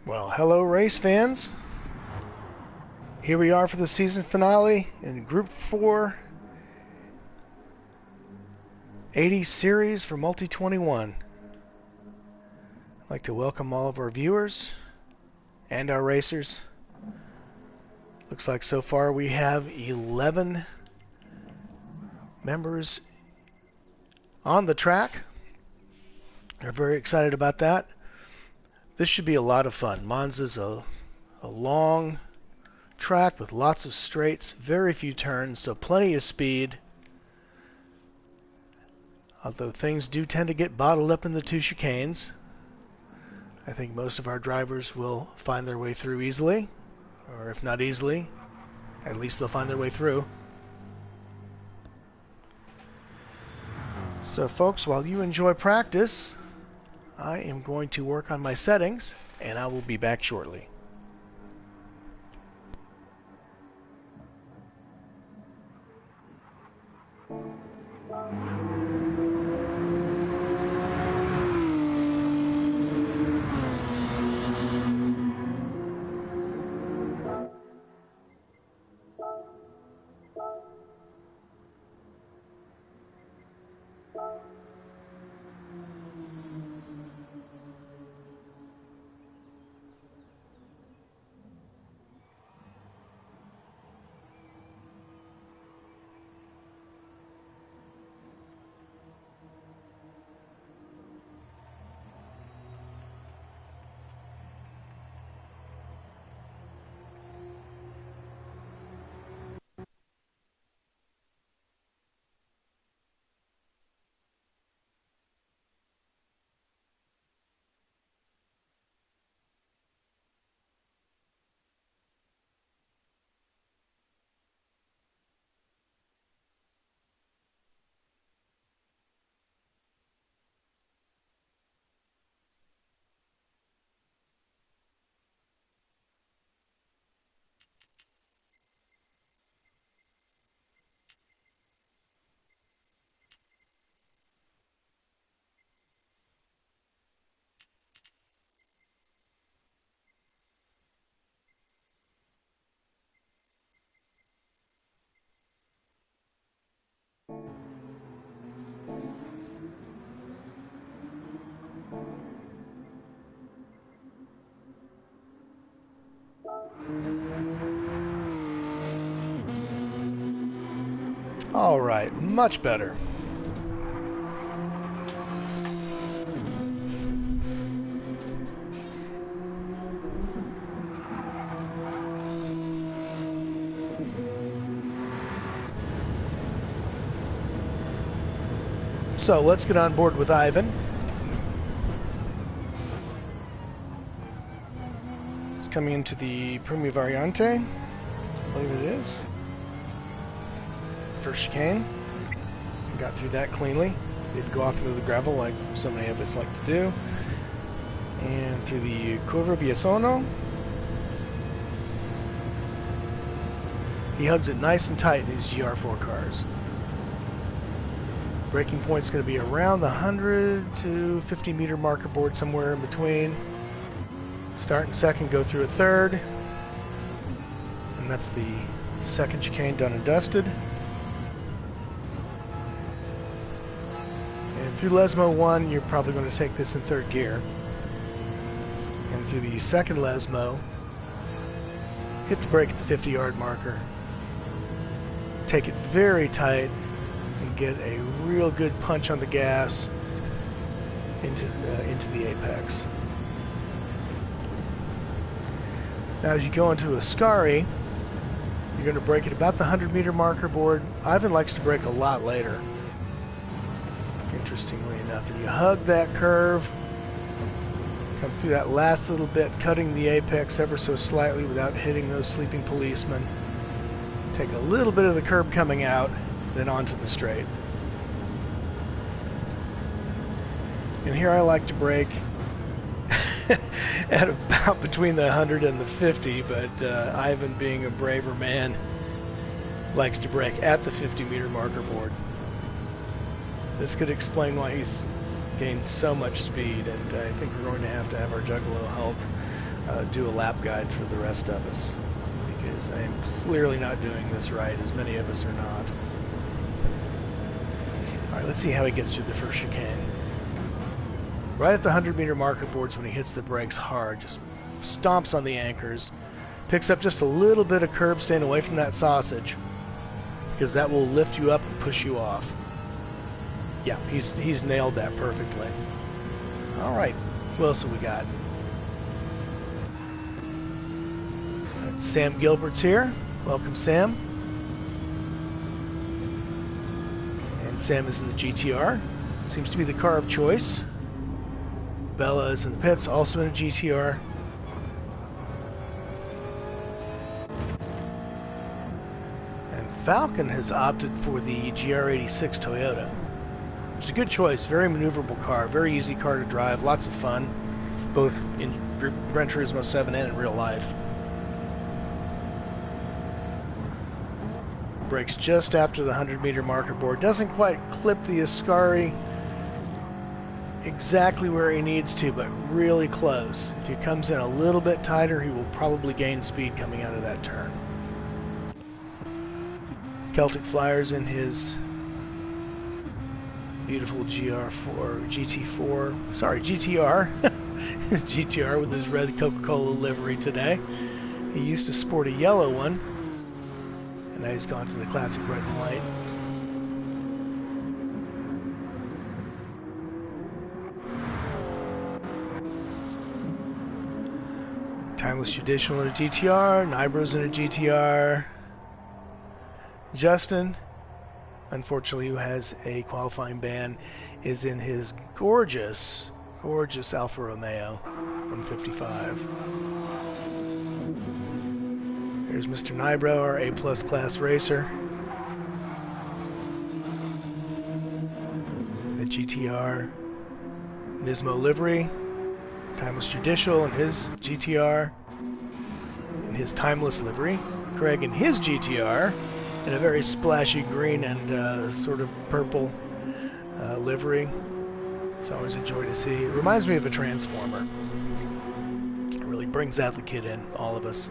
Well, hello race fans. Here we are for the season finale in Group 4 80 series for Multi-21. I'd like to welcome all of our viewers and our racers. Looks like so far we have 11 members on the track. We're very excited about that. This should be a lot of fun. Monza's a long track with lots of straights, very few turns, so plenty of speed. Although things do tend to get bottled up in the two chicanes, I think most of our drivers will find their way through easily, or if not easily, at least they'll find their way through. So folks, while you enjoy practice, I am going to work on my settings, and I will be back shortly. All right, much better. So let's get on board with Ivan. He's coming into the Prima Variante, I believe it is. First chicane. Got through that cleanly. Didn't go off into the gravel like so many of us like to do. And through the Curva Biasono. He hugs it nice and tight in these Gr4 cars. Braking point's going to be around the 100 to 50 meter marker board, somewhere in between. Start and second, go through a third. And that's the second chicane done and dusted. And through Lesmo 1, you're probably going to take this in third gear. And through the second Lesmo, hit the brake at the 50-yard marker. Take it very tight and get a real good punch on the gas into the apex. Now as you go into a Scari, you're going to brake at about the 100-meter marker board. Ivan likes to brake a lot later, interestingly enough. And you hug that curve, come through that last little bit, cutting the apex ever so slightly without hitting those sleeping policemen. Take a little bit of the curb coming out, then onto the straight. And here I like to brake at about between the 100 and the 50, but Ivan, being a braver man, likes to brake at the 50-meter marker board. This could explain why he's gained so much speed, and I think we're going to have our Juggalo help do a lap guide for the rest of us, because I am clearly not doing this right, as many of us are not. Alright, let's see how he gets through the first chicane. Right at the 100-meter marker boards, when he hits the brakes hard, just stomps on the anchors, picks up just a little bit of curb, staying away from that sausage, because that will lift you up and push you off. Yeah, he's nailed that perfectly. Alright, who else have we got? Sam Gilbert's here. Welcome, Sam. And Sam is in the GTR. Seems to be the car of choice. Bella is in the pits, also in a GTR. And Falcon has opted for the Gr86 Toyota, which is a good choice. Very maneuverable car, very easy car to drive, lots of fun, both in Gran Turismo 7 and in real life. Brakes just after the 100-meter marker board. Doesn't quite clip the Ascari exactly where he needs to, but really close. If he comes in a little bit tighter, he will probably gain speed coming out of that turn. Celtic Flyer's in his beautiful GTR. His GTR with his red Coca-Cola livery today. He used to sport a yellow one, and now he's gone to the classic red and white. Timeless Judicial in a GTR, Nibro's in a GTR. Justin, unfortunately, who has a qualifying ban, is in his gorgeous Alfa Romeo 155. Here's Mr. Nibro, our A-plus class racer. The GTR Nismo livery. Timeless Judicial in his GTR. In his timeless livery. Craig in his GTR. In a very splashy green and sort of purple livery. It's always a joy to see. It reminds me of a Transformer. It really brings out the kid in all of us.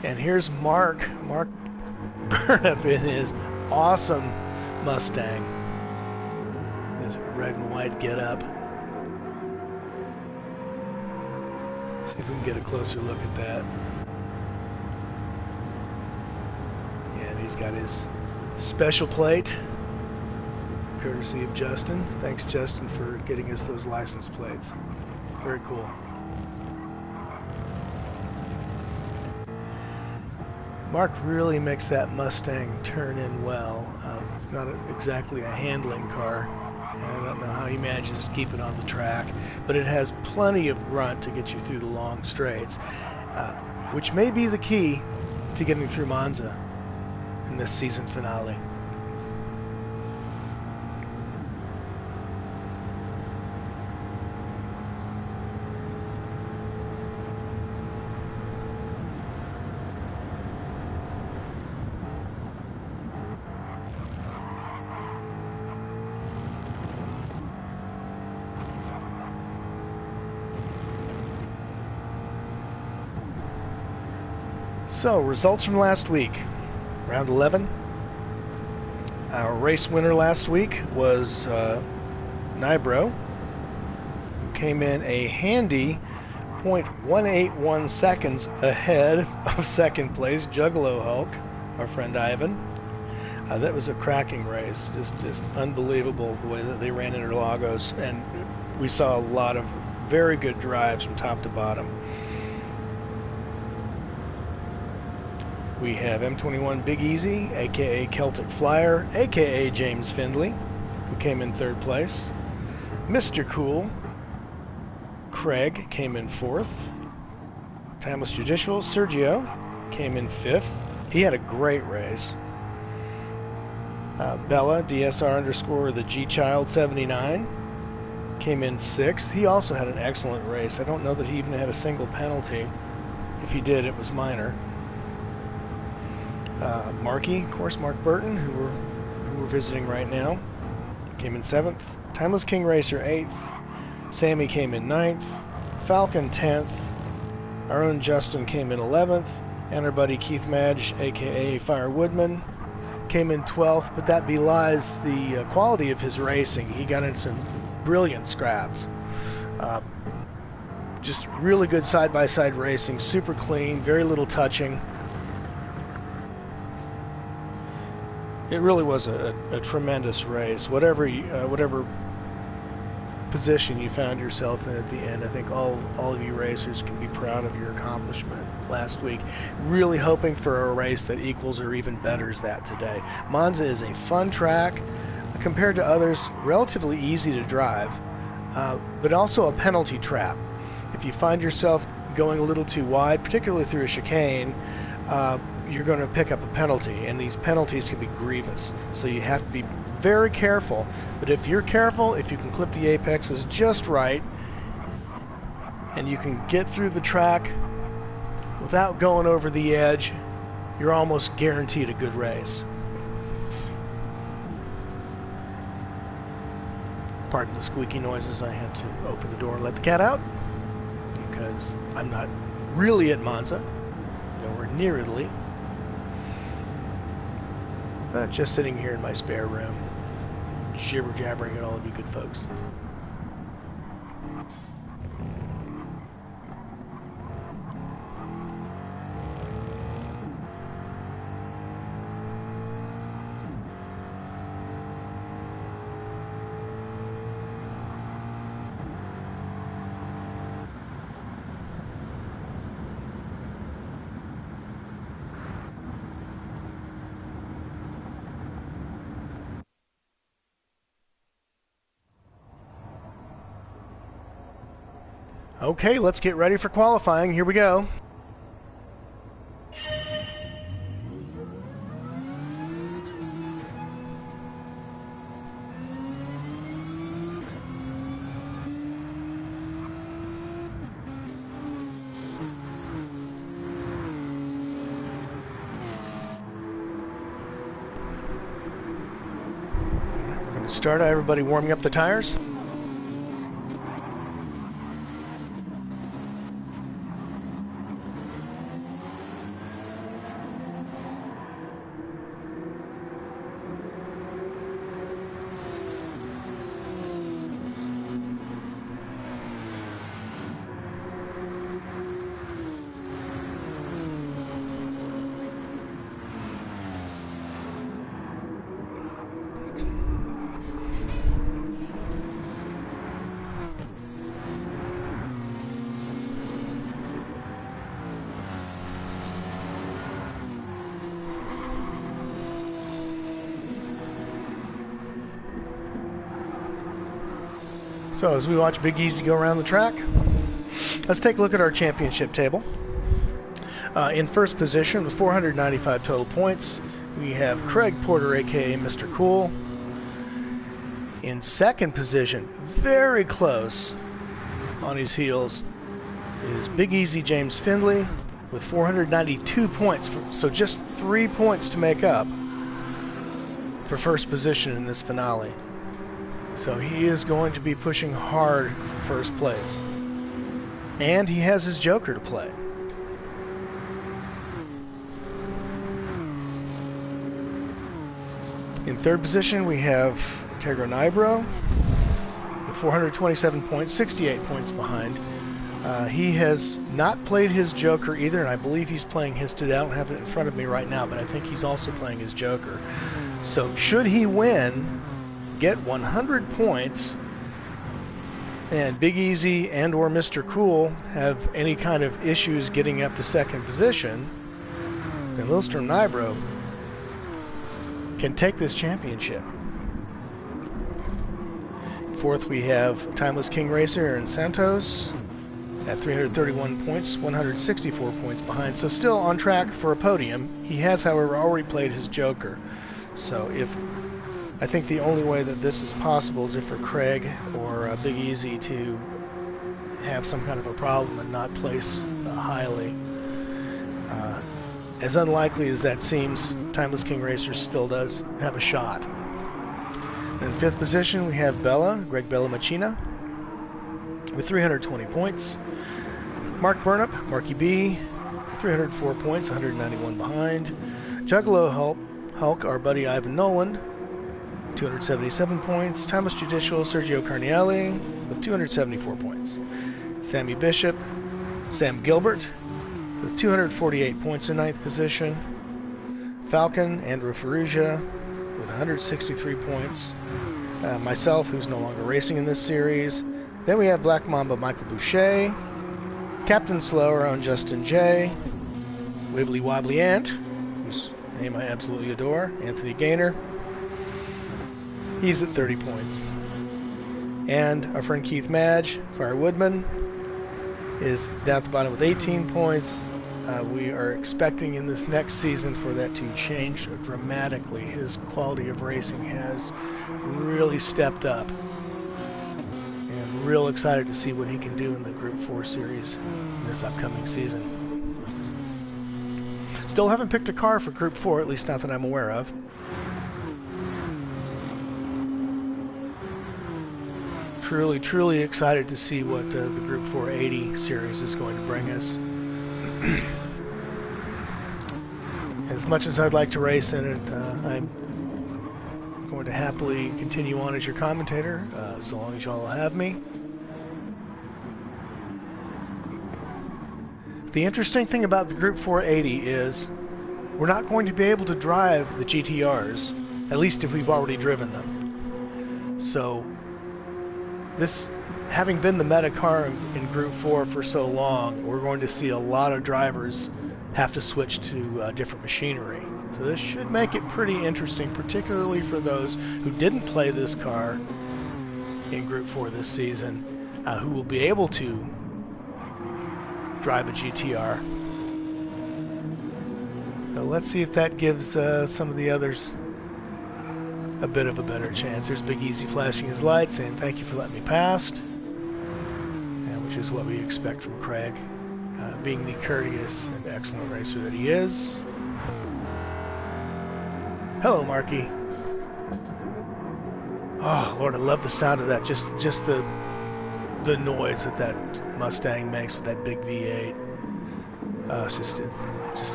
And here's Mark Burnap in his awesome Mustang. His red and white get-up. See if we can get a closer look at that. And he's got his special plate, courtesy of Justin. Thanks, Justin, for getting us those license plates. Very cool. Mark really makes that Mustang turn in well. It's not exactly a handling car, and I don't know how he manages to keep it on the track, but it has plenty of grunt to get you through the long straights, which may be the key to getting through Monza in this season finale. So, results from last week. Round 11. Our race winner last week was Nibro, who came in a handy 0.181 seconds ahead of second place, Juggalo Hulk, our friend Ivan. That was a cracking race, just unbelievable the way that they ran Interlagos, and we saw a lot of very good drives from top to bottom. We have M21 Big Easy, aka Celtic Flyer, aka James Findley, who came in third place. Mr. Cool, Craig, came in fourth. Timeless Judicial, Sergio, came in fifth. He had a great race. Bella, DSR underscore the G-Child 79, came in sixth. He also had an excellent race. I don't know that he even had a single penalty. If he did, it was minor. Marky, of course, Mark Burton, who we're visiting right now, came in seventh. Timeless King Racer, eighth. Sammy came in 9th, Falcon 10th, our own Justin came in 11th, and our buddy Keith Madge, aka Fire Woodman, came in 12th, but that belies the quality of his racing. He got in some brilliant scraps. Just really good side-by-side racing, super clean, very little touching. It really was a tremendous race. Whatever position you found yourself in at the end, I think all of you racers can be proud of your accomplishment last week. Really hoping for a race that equals or even betters that today. Monza is a fun track, compared to others, relatively easy to drive, but also a penalty trap. If you find yourself going a little too wide, particularly through a chicane, you're going to pick up a penalty, and these penalties can be grievous. So you have to be very careful. But if you're careful, if you can clip the apexes just right, and you can get through the track without going over the edge, you're almost guaranteed a good race. Pardon the squeaky noises. I had to open the door and let the cat out, because I'm not really at Monza, nowhere near Italy, but just sitting here in my spare room, jibber-jabbering at all of you good folks. Okay, let's get ready for qualifying. Here we go. We're going to start everybody warming up the tires. So as we watch Big Easy go around the track, let's take a look at our championship table. In first position with 495 total points, we have Craig Porter, aka Mr. Cool. In second position, very close on his heels, is Big Easy James Findlay with 492 points, so just 3 points to make up for first position in this finale. So he is going to be pushing hard for first place. And he has his Joker to play. In third position, we have Gr4 with 427 points, 68 points behind. He has not played his Joker either, and I believe he's playing his today. I don't have it in front of me right now, but I think he's also playing his Joker. So should he win, get 100 points, and Big Easy and or Mr. Cool have any kind of issues getting up to second position, then Gr4 can take this championship. Fourth, we have Timeless King Racer Aaron Santos at 331 points, 164 points behind, so still on track for a podium. He has, however, already played his Joker. So I think the only way that this is possible is if for Craig or Big Easy to have some kind of a problem and not place highly. As unlikely as that seems, Timeless King Racer still does have a shot. In fifth position, we have Greg Bella Machina with 320 points. Mark Burnup, Marky B, 304 points, 191 behind. Juggalo Hulk, our buddy Ivan Nolan, 277 points. Timeless Judicial, Sergio Carnielli, with 274 points. Sammy Bishop, Sam Gilbert, with 248 points in 9th position. Falcon, Andrew Ferrugia, with 163 points. Myself, who's no longer racing in this series. Then we have Black Mamba Michael Boucher, Captain Slow, our own Justin J, Wibbly Wobbly Ant, whose name I absolutely adore, Anthony Gaynor. He's at 30 points. And our friend Keith Madge, Fire Woodman, is down at the bottom with 18 points. We are expecting in this next season for that to change dramatically. His quality of racing has really stepped up. And real excited to see what he can do in the Group 4 series in this upcoming season. Still haven't picked a car for Group 4, at least not that I'm aware of. Truly excited to see what the Group 480 series is going to bring us. As much as I'd like to race in it, I'm going to happily continue on as your commentator, so long as y'all have me. The interesting thing about the Group 480 is we're not going to be able to drive the GTRs, at least if we've already driven them. So this, having been the meta car in Group 4 for so long, we're going to see a lot of drivers have to switch to different machinery. So this should make it pretty interesting, particularly for those who didn't play this car in Group 4 this season, who will be able to drive a GTR. So let's see if that gives some of the others a bit of a better chance. There's Big Easy flashing his light, saying thank you for letting me past, which is what we expect from Craig, being the courteous and excellent racer that he is. Hello, Marky. Oh Lord, I love the sound of that. Just the noise that Mustang makes with that big V8. It's just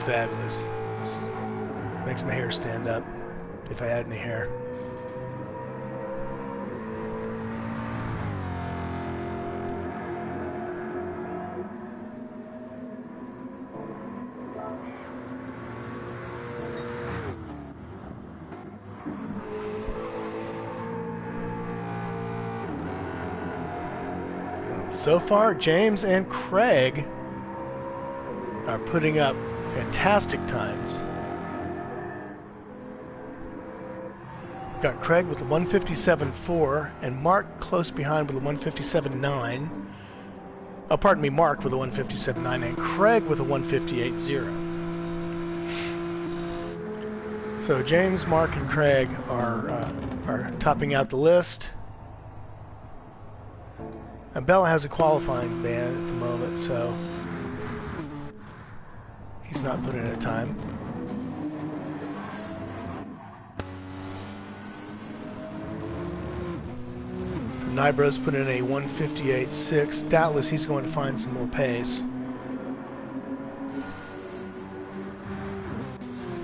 fabulous. It makes my hair stand up if I had any hair. So far, James and Craig are putting up fantastic times. We've got Craig with a 157.4 and Mark close behind with a 157.9. Oh, pardon me, Mark with a 157.9 and Craig with a 158.0. So James, Mark, and Craig are topping out the list. And Bella has a qualifying ban at the moment, so he's not putting in a time. So Nibro's put in a 158.6. Doubtless he's going to find some more pace.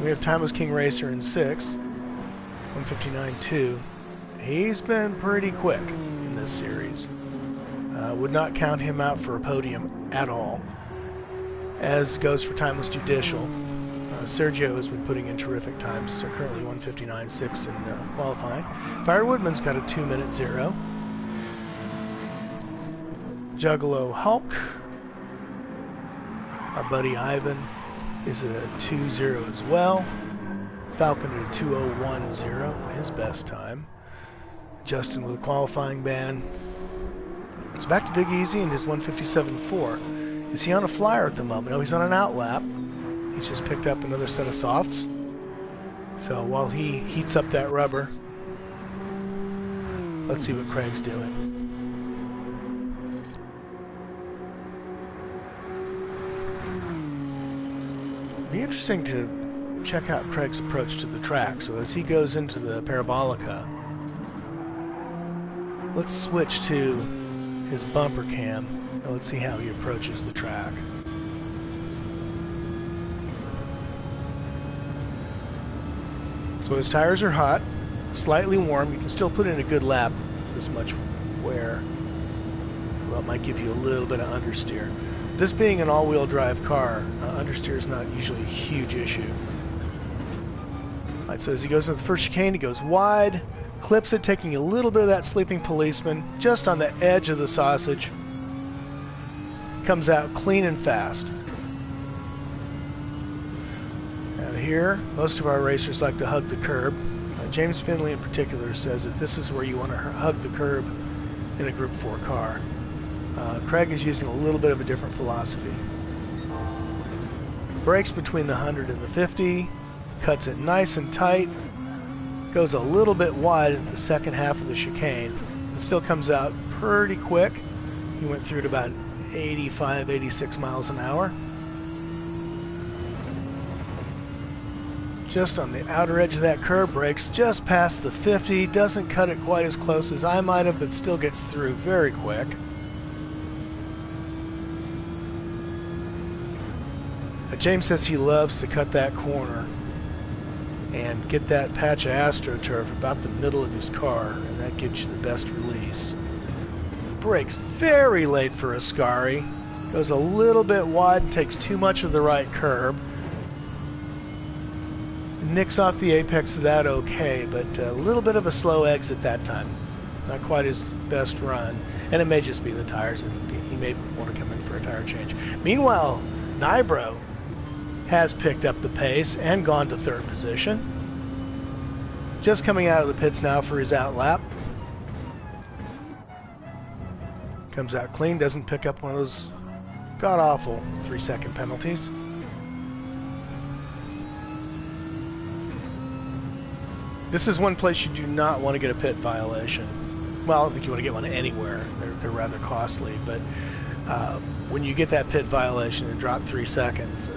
We have Timeless King Racer in 6, 159.2. He's been pretty quick in this series. Would not count him out for a podium at all, as goes for Timeless Judicial. Sergio has been putting in terrific times, so currently 159.6 in qualifying. Fire Woodman's got a 2:0. Juggalo Hulk, our buddy Ivan, is at a 2:0 as well. Falcon at a 2:01.0, his best time. Justin with a qualifying ban. It's back to Big Easy and his 157.4. Is he on a flyer at the moment? No, he's on an outlap. He's just picked up another set of softs. So while he heats up that rubber, let's see what Craig's doing. It'd be interesting to check out Craig's approach to the track. So as he goes into the Parabolica, let's switch to his bumper cam. Now let's see how he approaches the track. So his tires are hot, slightly warm. You can still put in a good lap with this much wear. Well, it might give you a little bit of understeer. This being an all-wheel drive car, understeer is not usually a huge issue. Alright, so as he goes into the first chicane, he goes wide, clips it, taking a little bit of that sleeping policeman just on the edge of the sausage. Comes out clean and fast. Now here, most of our racers like to hug the curb. James Finley in particular says that this is where you want to hug the curb in a Group 4 car. Craig is using a little bit of a different philosophy. Brakes between the 100 and the 50, cuts it nice and tight, goes a little bit wide at the second half of the chicane. It still comes out pretty quick. He went through at about 85, 86 miles an hour. Just on the outer edge of that curb, brakes just past the 50, doesn't cut it quite as close as I might have, but still gets through very quick. James says he loves to cut that corner and get that patch of AstroTurf about the middle of his car, and that gives you the best release. Brakes very late for Ascari. Goes a little bit wide, takes too much of the right curb. Nicks off the apex of that okay, but a little bit of a slow exit that time. Not quite his best run. And it may just be the tires, and he may want to come in for a tire change. Meanwhile, Nybro has picked up the pace and gone to third position. Just coming out of the pits now for his out lap. Comes out clean, doesn't pick up one of those god-awful 3-second penalties. This is one place you do not want to get a pit violation. Well, I don't think you want to get one anywhere. They're rather costly, but when you get that pit violation and drop 3 seconds,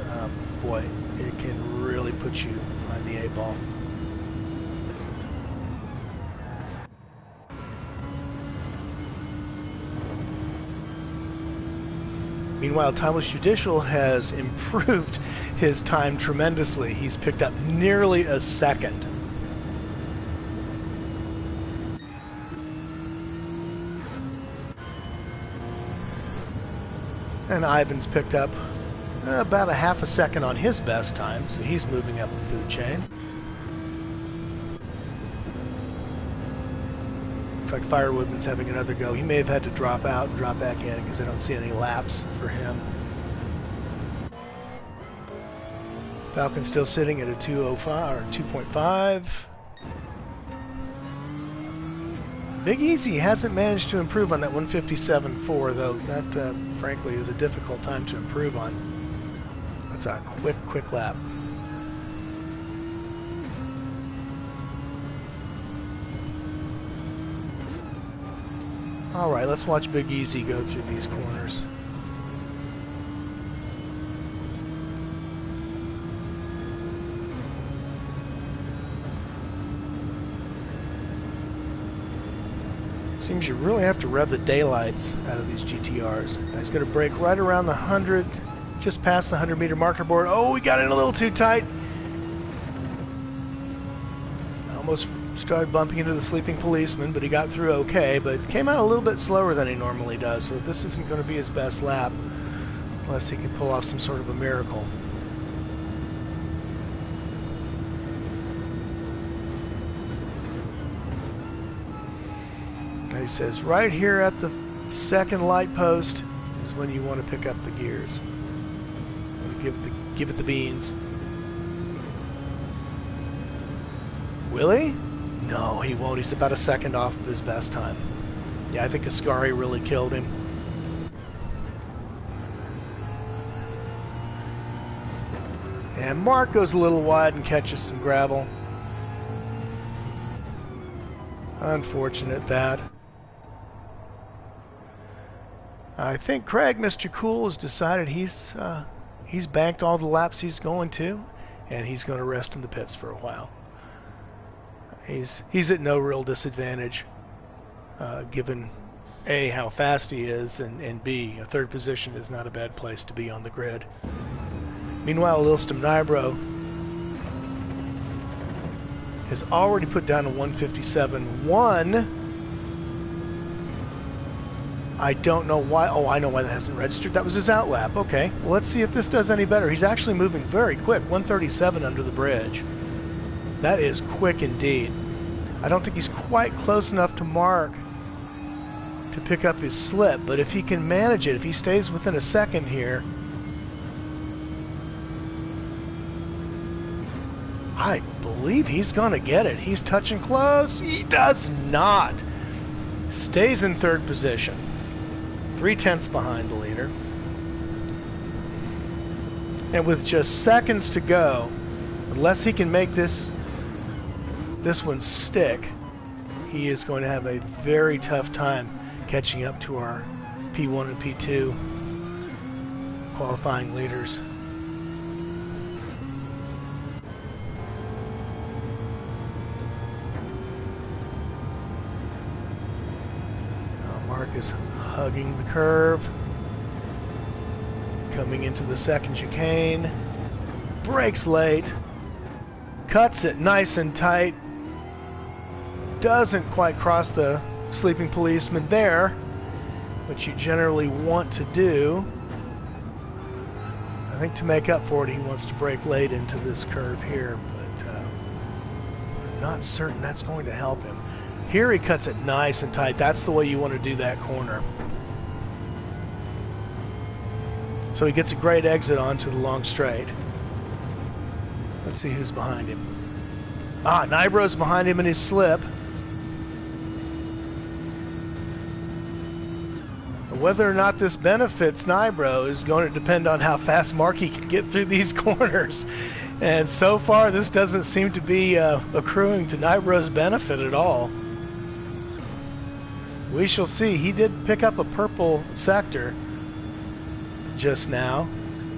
boy, it can really put you on the 8-ball. Meanwhile, Timeless Judicial has improved his time tremendously. He's picked up nearly a second. And Ivan's picked up about a half a second on his best time, so he's moving up the food chain. Looks like Firewoodman's having another go. He may have had to drop out and drop back in because I don't see any laps for him. Falcon's still sitting at a 205 or 2.5. Big Easy hasn't managed to improve on that 157.4, though that frankly is a difficult time to improve on. That's a quick lap. All right, let's watch Big Easy go through these corners. Seems you really have to rev the daylights out of these GTRs. Now he's going to brake right around the 100, just past the 100-meter marker board. Oh, we got in a little too tight. Almost started bumping into the sleeping policeman, but he got through okay, but came out a little bit slower than he normally does, so this isn't going to be his best lap unless he can pull off some sort of a miracle. He says right here at the second light post is when you want to pick up the gears. Give it the beans. Will he? No, he won't. He's about a second off of his best time. Yeah, I think Ascari really killed him. And Mark goes a little wide and catches some gravel. Unfortunate that. I think Craig, Mr. Cool, has decided he's banked all the laps he's going to, and he's going to rest in the pits for a while. He's at no real disadvantage, given A, how fast he is, and B, a third position is not a bad place to be on the grid. Meanwhile, Lilston Nybro has already put down a 157.1. I don't know why. Oh, I know why that hasn't registered. That was his outlap. Okay, well, let's see if this does any better. He's actually moving very quick. 137 under the bridge. That is quick indeed. I don't think he's quite close enough to Mark to pick up his slip, but if he can manage it, if he stays within a second here, I believe he's going to get it. He's touching close. He does not. Stays in third position. 3/10 behind the leader. And with just seconds to go, unless he can make this one stick, he is going to have a very tough time catching up to our P1 and P2 qualifying leaders. Mark is hugging the curve, coming into the second chicane, brakes late, cuts it nice and tight, doesn't quite cross the sleeping policeman there, which you generally want to do. I think to make up for it, he wants to brake late into this curve here, but I'm not certain that's going to help him. Here he cuts it nice and tight. That's the way you want to do that corner. So he gets a great exit onto the long straight. Let's see who's behind him. Nybro's behind him in his slip. Whether or not this benefits Nybro is going to depend on how fast Marky can get through these corners. And so far, this doesn't seem to be accruing to Nybro's benefit at all. We shall see. He did pick up a purple sector just now,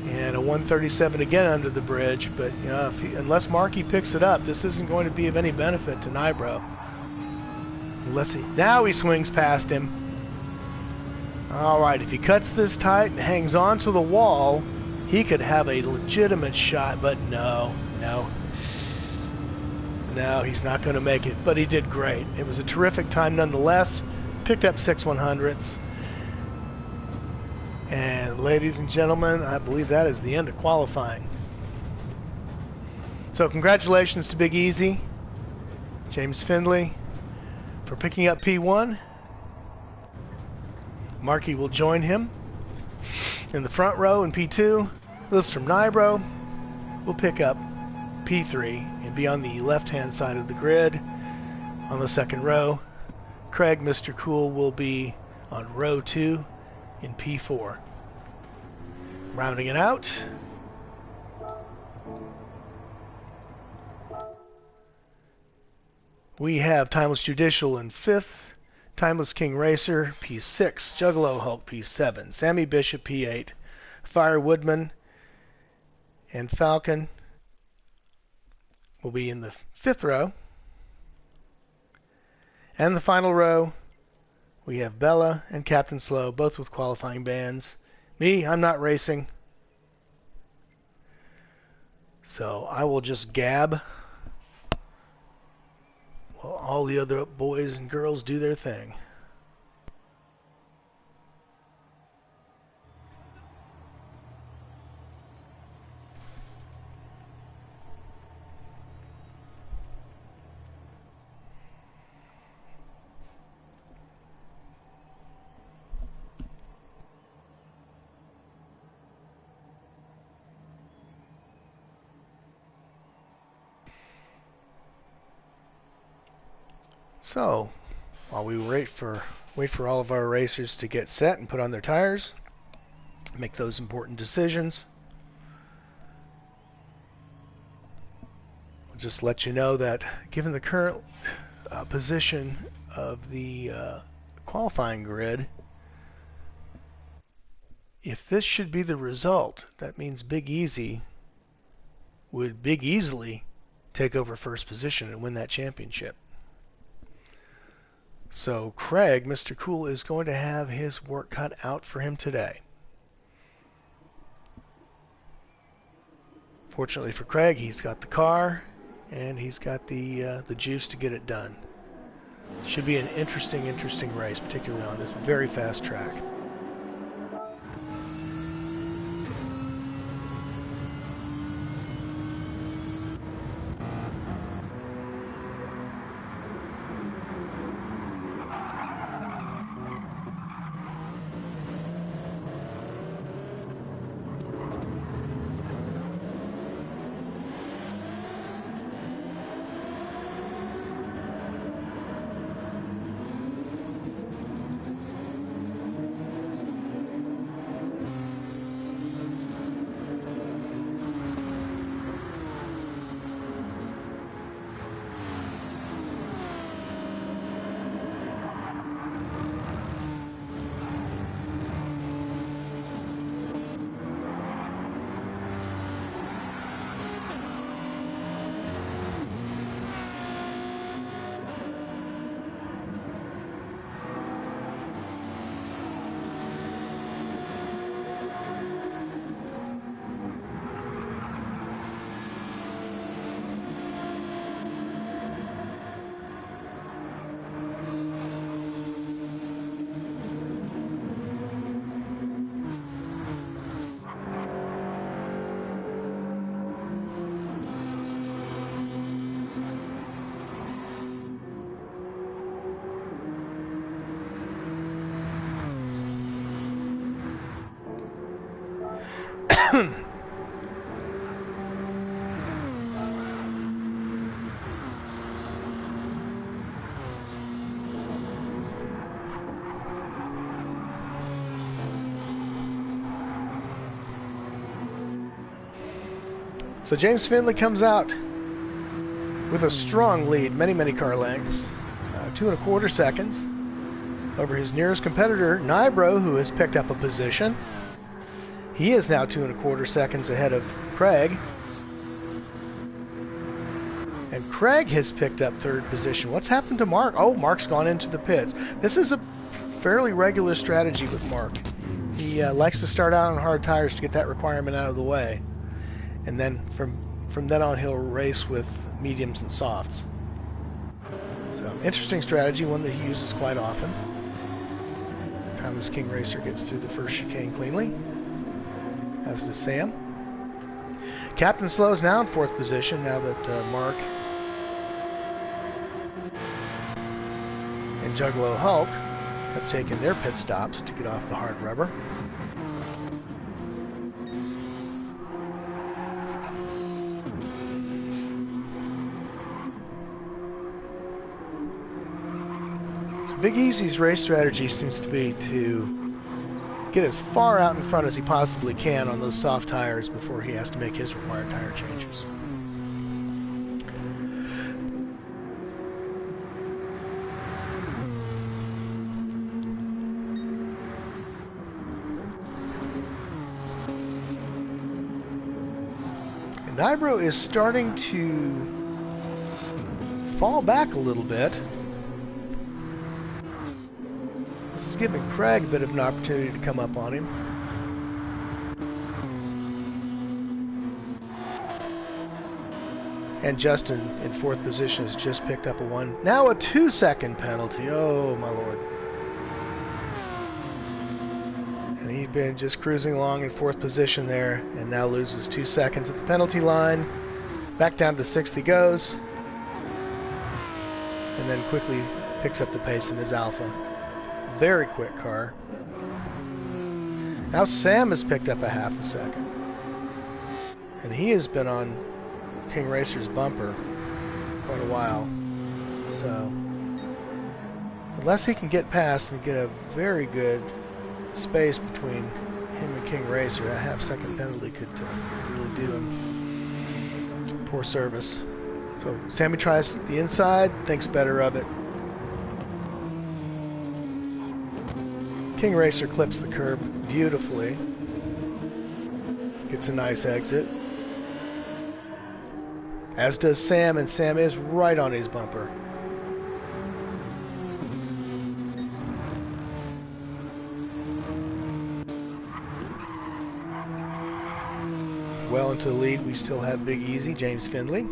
and a 137 again under the bridge. But you know, unless Marky picks it up, this isn't going to be of any benefit to Nybro. Now he swings past him. All right, if he cuts this tight and hangs on to the wall, he could have a legitimate shot. But no, he's not going to make it. But he did great. It was a terrific time nonetheless. Picked up 6/100ths. And ladies and gentlemen, I believe that is the end of qualifying. So congratulations to Big Easy, James Findlay, for picking up P1. Marky will join him in the front row in P2. Liz from Nybro will pick up P3 and be on the left-hand side of the grid on the second row. Craig, Mr. Cool, will be on row 2 in P4. Rounding it out, we have Timeless Judicial in 5th, Timeless King Racer P6, Juggalo Hulk P7, Sammy Bishop P8, Fire Woodman and Falcon will be in the 5th row. And the final row, we have Bella and Captain Slow, both with qualifying bands. Me, I'm not racing. So I will just gab while all the other boys and girls do their thing. So, while we wait for all of our racers to get set and put on their tires, make those important decisions, I'll just let you know that given the current position of the qualifying grid, if this should be the result, that means Big Easy would big easily take over first position and win that championship. So Craig, Mr. Cool, is going to have his work cut out for him today. Fortunately for Craig, he's got the car and he's got the juice to get it done. Should be an interesting race, particularly on this very fast track. So James Findlay comes out with a strong lead, many car lengths, 2.25 seconds over his nearest competitor, Nybro, who has picked up a position. He is now 2.25 seconds ahead of Craig. And Craig has picked up third position. What's happened to Mark? Oh, Mark's gone into the pits. This is a fairly regular strategy with Mark. He likes to start out on hard tires to get that requirement out of the way. And then from then on, he'll race with mediums and softs. So, interesting strategy, one that he uses quite often. Thomas King Racer gets through the first chicane cleanly, as does Sam. Captain slows now in fourth position now that Mark and Juggalo Hulk have taken their pit stops to get off the hard rubber. Big Easy's race strategy seems to be to get as far out in front as he possibly can on those soft tires before he has to make his required tire changes. And Nybro is starting to fall back a little bit. This is giving Craig a bit of an opportunity to come up on him. And Justin in fourth position has just picked up now a 2-second penalty. Oh my lord. And he's been just cruising along in fourth position there and now loses 2 seconds at the penalty line. Back down to sixth he goes. And then quickly picks up the pace in his Alpha. Very quick car. Now Sam has picked up a half a second. And he has been on King Racer's bumper quite a while. So, unless he can get past and get a very good space between him and King Racer, that half-second penalty could really do him poor service. So, Sammy tries the inside, thinks better of it. King Racer clips the curb beautifully. Gets a nice exit. As does Sam, and Sam is right on his bumper. Well into the lead, we still have Big Easy, James Findlay.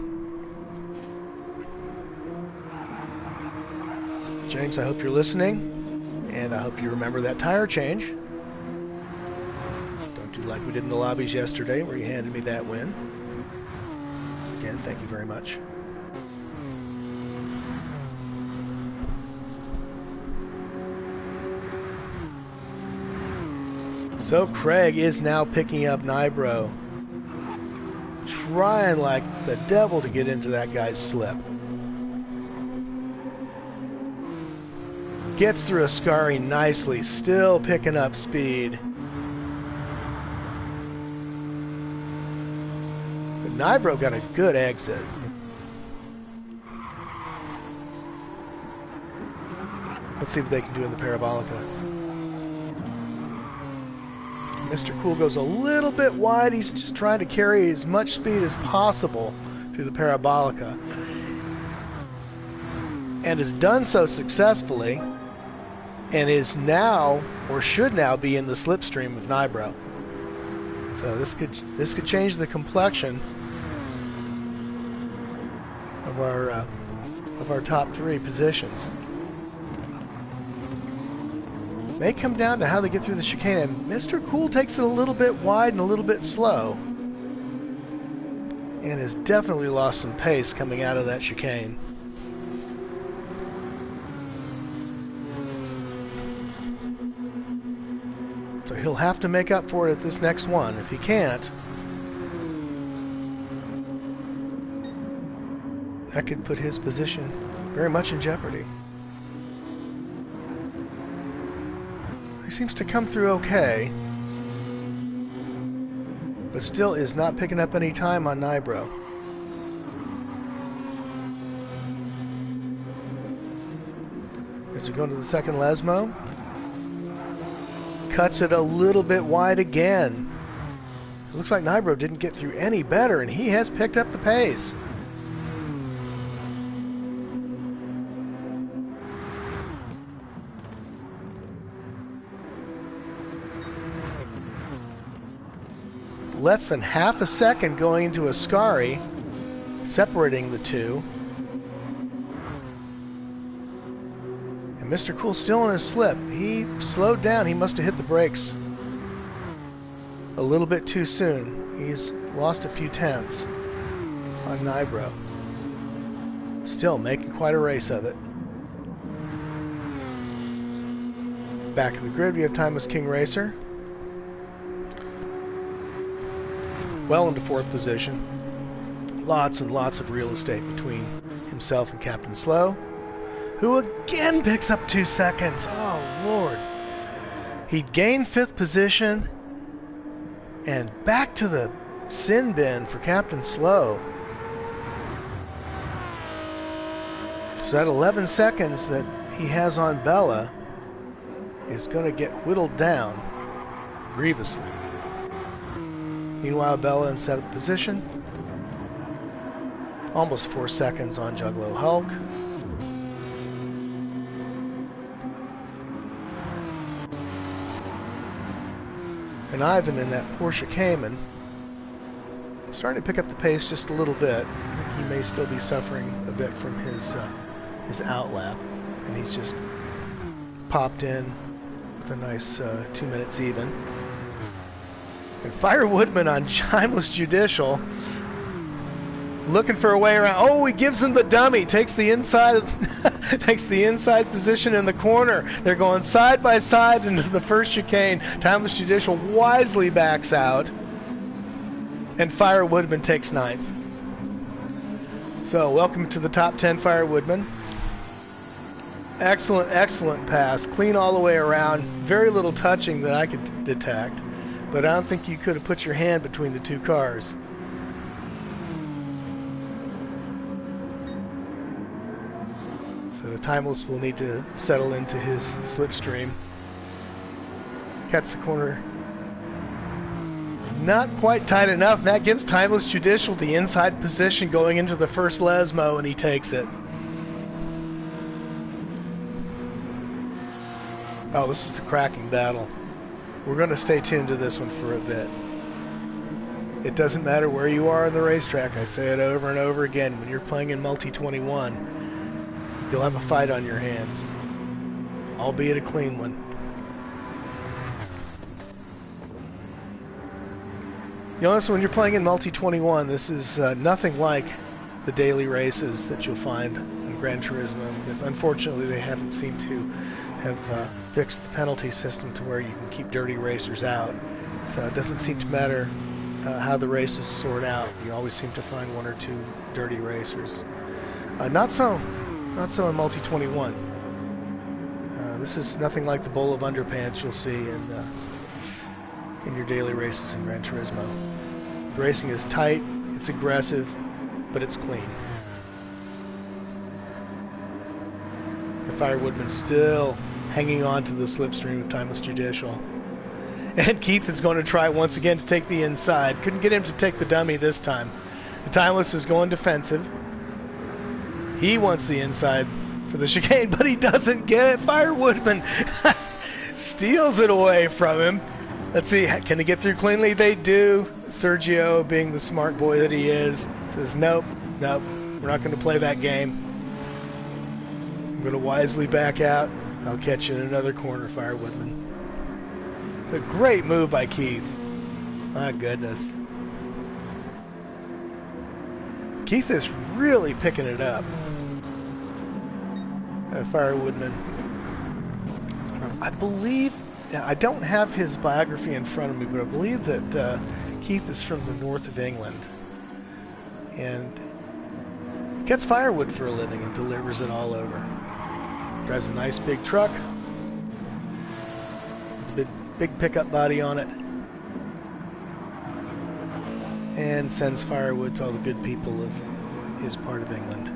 James, I hope you're listening, and I hope you remember that tire change. Don't do like we did in the lobbies yesterday, where you handed me that win. Again, thank you very much. So Craig is now picking up Nybro, trying like the devil to get into that guy's slip. Gets through Ascari nicely, still picking up speed. But Nybro got a good exit. Let's see what they can do in the Parabolica. Mr. Cool goes a little bit wide. He's just trying to carry as much speed as possible through the Parabolica. And has done so successfully. And is now, or should now, be in the slipstream of Nybro. So this could change the complexion of our top three positions. May come down to how they get through the chicane, and Mr. Cool takes it a little bit wide and a little bit slow, and has definitely lost some pace coming out of that chicane. So he'll have to make up for it at this next one. If he can't, that could put his position very much in jeopardy. He seems to come through okay, but still is not picking up any time on Nybro. As we go into the second Lesmo, cuts it a little bit wide again. It looks like Nybro didn't get through any better, and he has picked up the pace. Less than half a second going into Ascari, separating the two. And Mr. Cool still in his slip. He slowed down. He must have hit the brakes a little bit too soon. He's lost a few tenths on Nybro. Still making quite a race of it. Back of the grid, we have Timeless King Racer. Well into fourth position. Lots and lots of real estate between himself and Captain Slow, who again picks up 2 seconds. Oh, Lord. He'd gained fifth position, and back to the sin bin for Captain Slow. So that 11 seconds that he has on Bella is going to get whittled down grievously. Meanwhile, Bella in 7th position. Almost 4 seconds on Juggalo Hulk. And Ivan in that Porsche Cayman starting to pick up the pace just a little bit. I think he may still be suffering a bit from his outlap, and he's just popped in with a nice 2 minutes even. And Fire Woodman on Timeless Judicial, looking for a way around. Oh, he gives him the dummy. Takes the inside, takes the inside position in the corner. They're going side by side into the first chicane. Timeless Judicial wisely backs out, and Fire Woodman takes 9th. So, welcome to the top 10, Fire Woodman. Excellent, excellent pass. Clean all the way around. Very little touching that I could detect. But I don't think you could have put your hand between the two cars. So the Timeless will need to settle into his slipstream. Cuts the corner. Not quite tight enough. And that gives Timeless Judicial the inside position going into the first Lesmo, and he takes it. Oh, this is a cracking battle. We're going to stay tuned to this one for a bit. It doesn't matter where you are on the racetrack. I say it over and over again. When you're playing in Multi-21, you'll have a fight on your hands, albeit a clean one. You'll notice when you're playing in Multi-21, this is nothing like the daily races that you'll find in Gran Turismo, because unfortunately they haven't seemed to have fixed the penalty system to where you can keep dirty racers out. So it doesn't seem to matter how the races sort out. You always seem to find one or two dirty racers. Not so in Multi-21. This is nothing like the bowl of underpants you'll see in your daily races in Gran Turismo. The racing is tight, it's aggressive, but it's clean. The Firewoodman's still hanging on to the slipstream of Timeless Judicial. And Keith is going to try once again to take the inside. Couldn't get him to take the dummy this time. The Timeless is going defensive. He wants the inside for the chicane, but he doesn't get it. Firewoodman steals it away from him. Let's see, can they get through cleanly? They do. Sergio, being the smart boy that he is, says, nope, we're not going to play that game. I'm going to wisely back out. I'll catch you in another corner, Firewoodman. It's a great move by Keith. My goodness. Keith is really picking it up. Firewoodman. I believe, I don't have his biography in front of me, but I believe that Keith is from the north of England. And gets firewood for a living and delivers it all over. Drives a nice big truck. With a big pickup body on it. And sends firewood to all the good people of his part of England.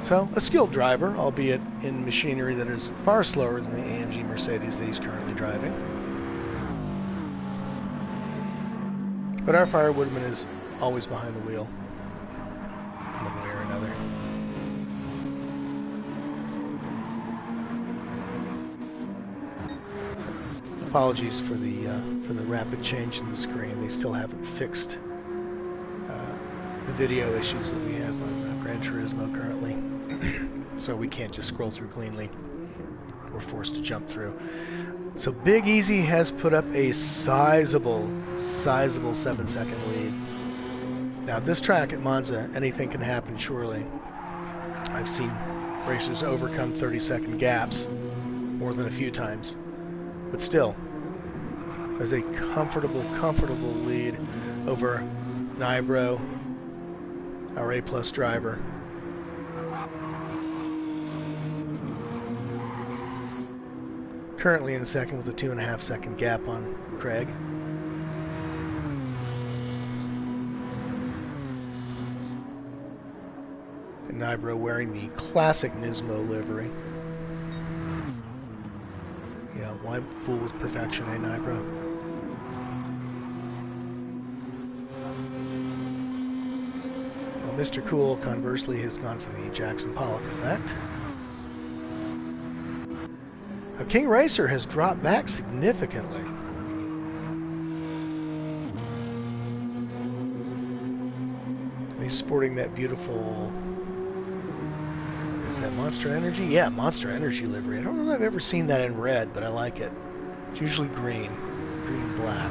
So, a skilled driver, albeit in machinery that is far slower than the AMG Mercedes that he's currently driving. But our Firewoodman is always behind the wheel, one way or another. So, apologies for the rapid change in the screen. They still haven't fixed the video issues that we have on Gran Turismo currently. So we can't just scroll through cleanly. We're forced to jump through. So Big Easy has put up a sizable 7-second lead. Now this track at Monza, anything can happen surely. I've seen racers overcome 30-second gaps more than a few times. But still, there's a comfortable lead over Nibro, our A+ driver. Currently in second with a 2.5-second gap on Craig. And Nibro wearing the classic Nismo livery. Yeah, why fool with perfection, eh, Nibro? Well, Mr. Cool, conversely, has gone for the Jackson Pollock effect. Now, King Racer has dropped back significantly. He's sporting that beautiful, is that Monster Energy? Yeah, Monster Energy livery. I don't know if I've ever seen that in red, but I like it. It's usually green and black.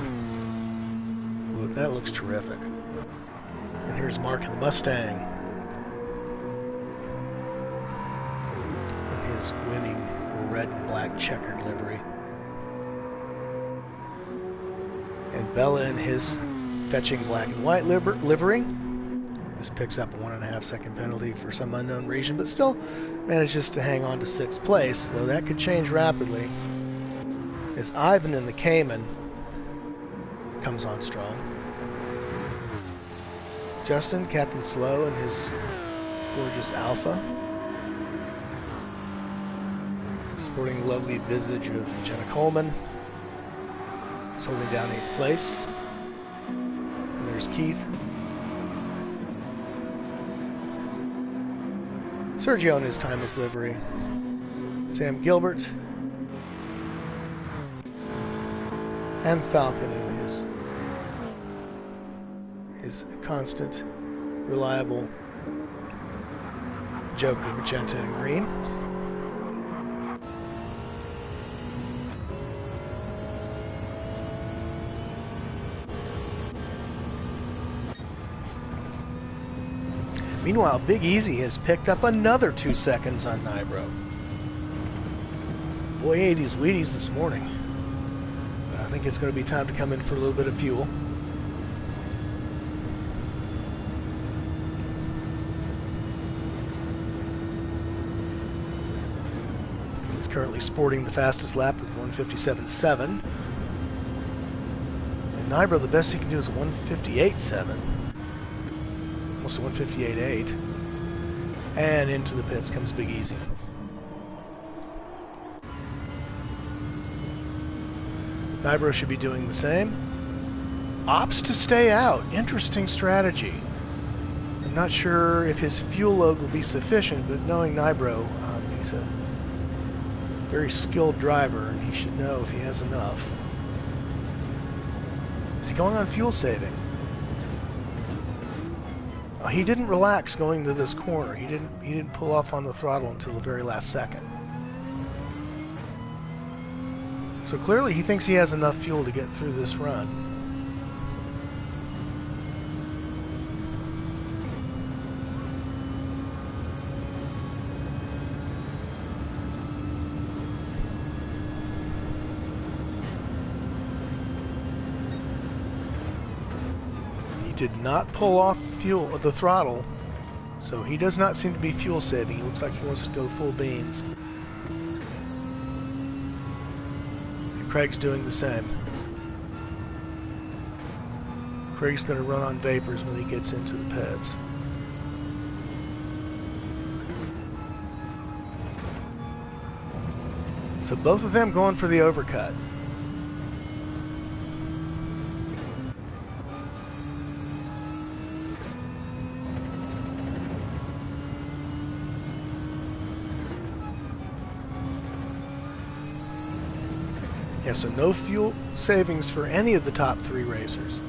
Ooh, that looks terrific. And here's Mark in the Mustang. And his winning red and black checkered livery. And Bella in his fetching black and white livery. This picks up a 1.5-second penalty for some unknown reason, but still manages to hang on to 6th place, though that could change rapidly as Ivan in the Cayman comes on strong. Justin, Captain Slow, and his gorgeous Alpha, sporting the lovely visage of Jenna Coleman, holding down 8th place. And there's Keith. Sergio in his timeless livery. Sam Gilbert. And Falcon in his constant, reliable joker, magenta and green. Meanwhile, Big Easy has picked up another 2 seconds on Nybro. Boy, ate his Wheaties this morning. But I think it's going to be time to come in for a little bit of fuel. He's currently sporting the fastest lap at 1:57.7. And Nybro, the best he can do is 1:58.7. Almost a 1:58.8. And into the pits comes Big Easy. Nybro should be doing the same. Opts to stay out. Interesting strategy. I'm not sure if his fuel load will be sufficient, but knowing Nybro, he's a very skilled driver, and he should know if he has enough. Is he going on fuel saving? He didn't relax going to this corner. He didn't pull off on the throttle until the very last second. So clearly he thinks he has enough fuel to get through this run. Did not pull off the throttle, so he does not seem to be fuel saving. He looks like he wants to go full beans. And Craig's doing the same. Craig's going to run on vapors when he gets into the pits. So both of them going for the overcut. Yeah, so no fuel savings for any of the top 3 racers.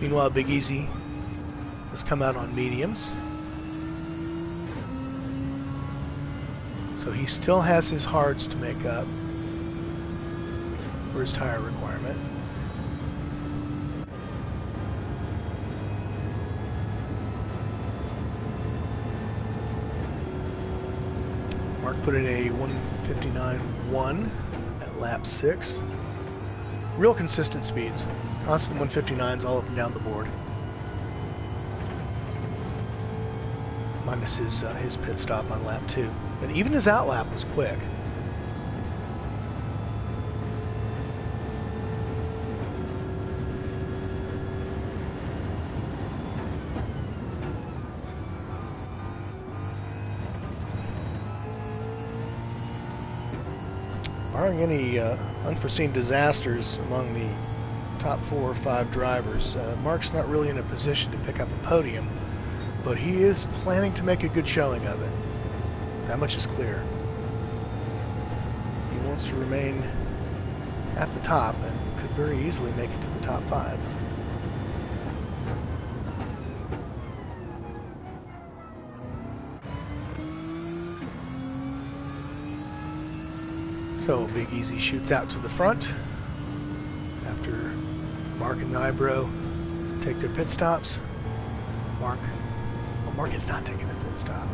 Meanwhile, Big Easy has come out on mediums. So he still has his hards to make up for his tire requirement. Mark put in a 1:59.1 at lap 6. Real consistent speeds. Constant 1:59s all up and down the board. Minus his pit stop on lap 2. But even his out lap was quick. Barring any unforeseen disasters among the top 4 or 5 drivers, Mark's not really in a position to pick up a podium, but he is planning to make a good showing of it. That much is clear. He wants to remain at the top and could very easily make it to the top 5. So Big Easy shoots out to the front after Mark and Nybro take their pit stops. Mark is not taking a pit stop.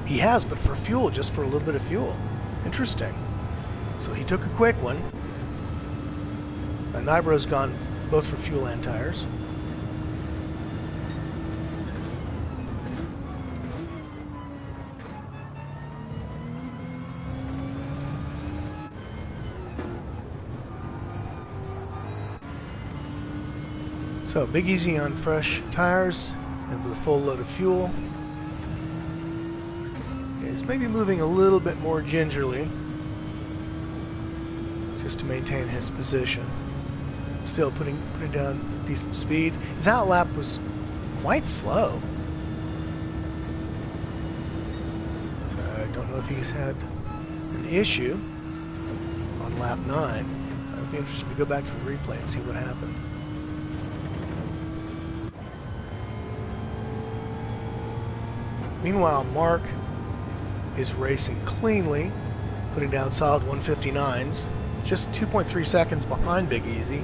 He has, but for fuel, just for a little bit of fuel. Interesting. So he took a quick one. Nybro's gone both for fuel and tires. So Big Easy on fresh tires and with a full load of fuel. He's maybe moving a little bit more gingerly just to maintain his position. Still putting down decent speed. His out lap was quite slow. I don't know if he's had an issue on lap 9. I'd be interested to go back to the replay and see what happened. Meanwhile, Mark is racing cleanly, putting down solid 159s, just 2.3 seconds behind Big Easy.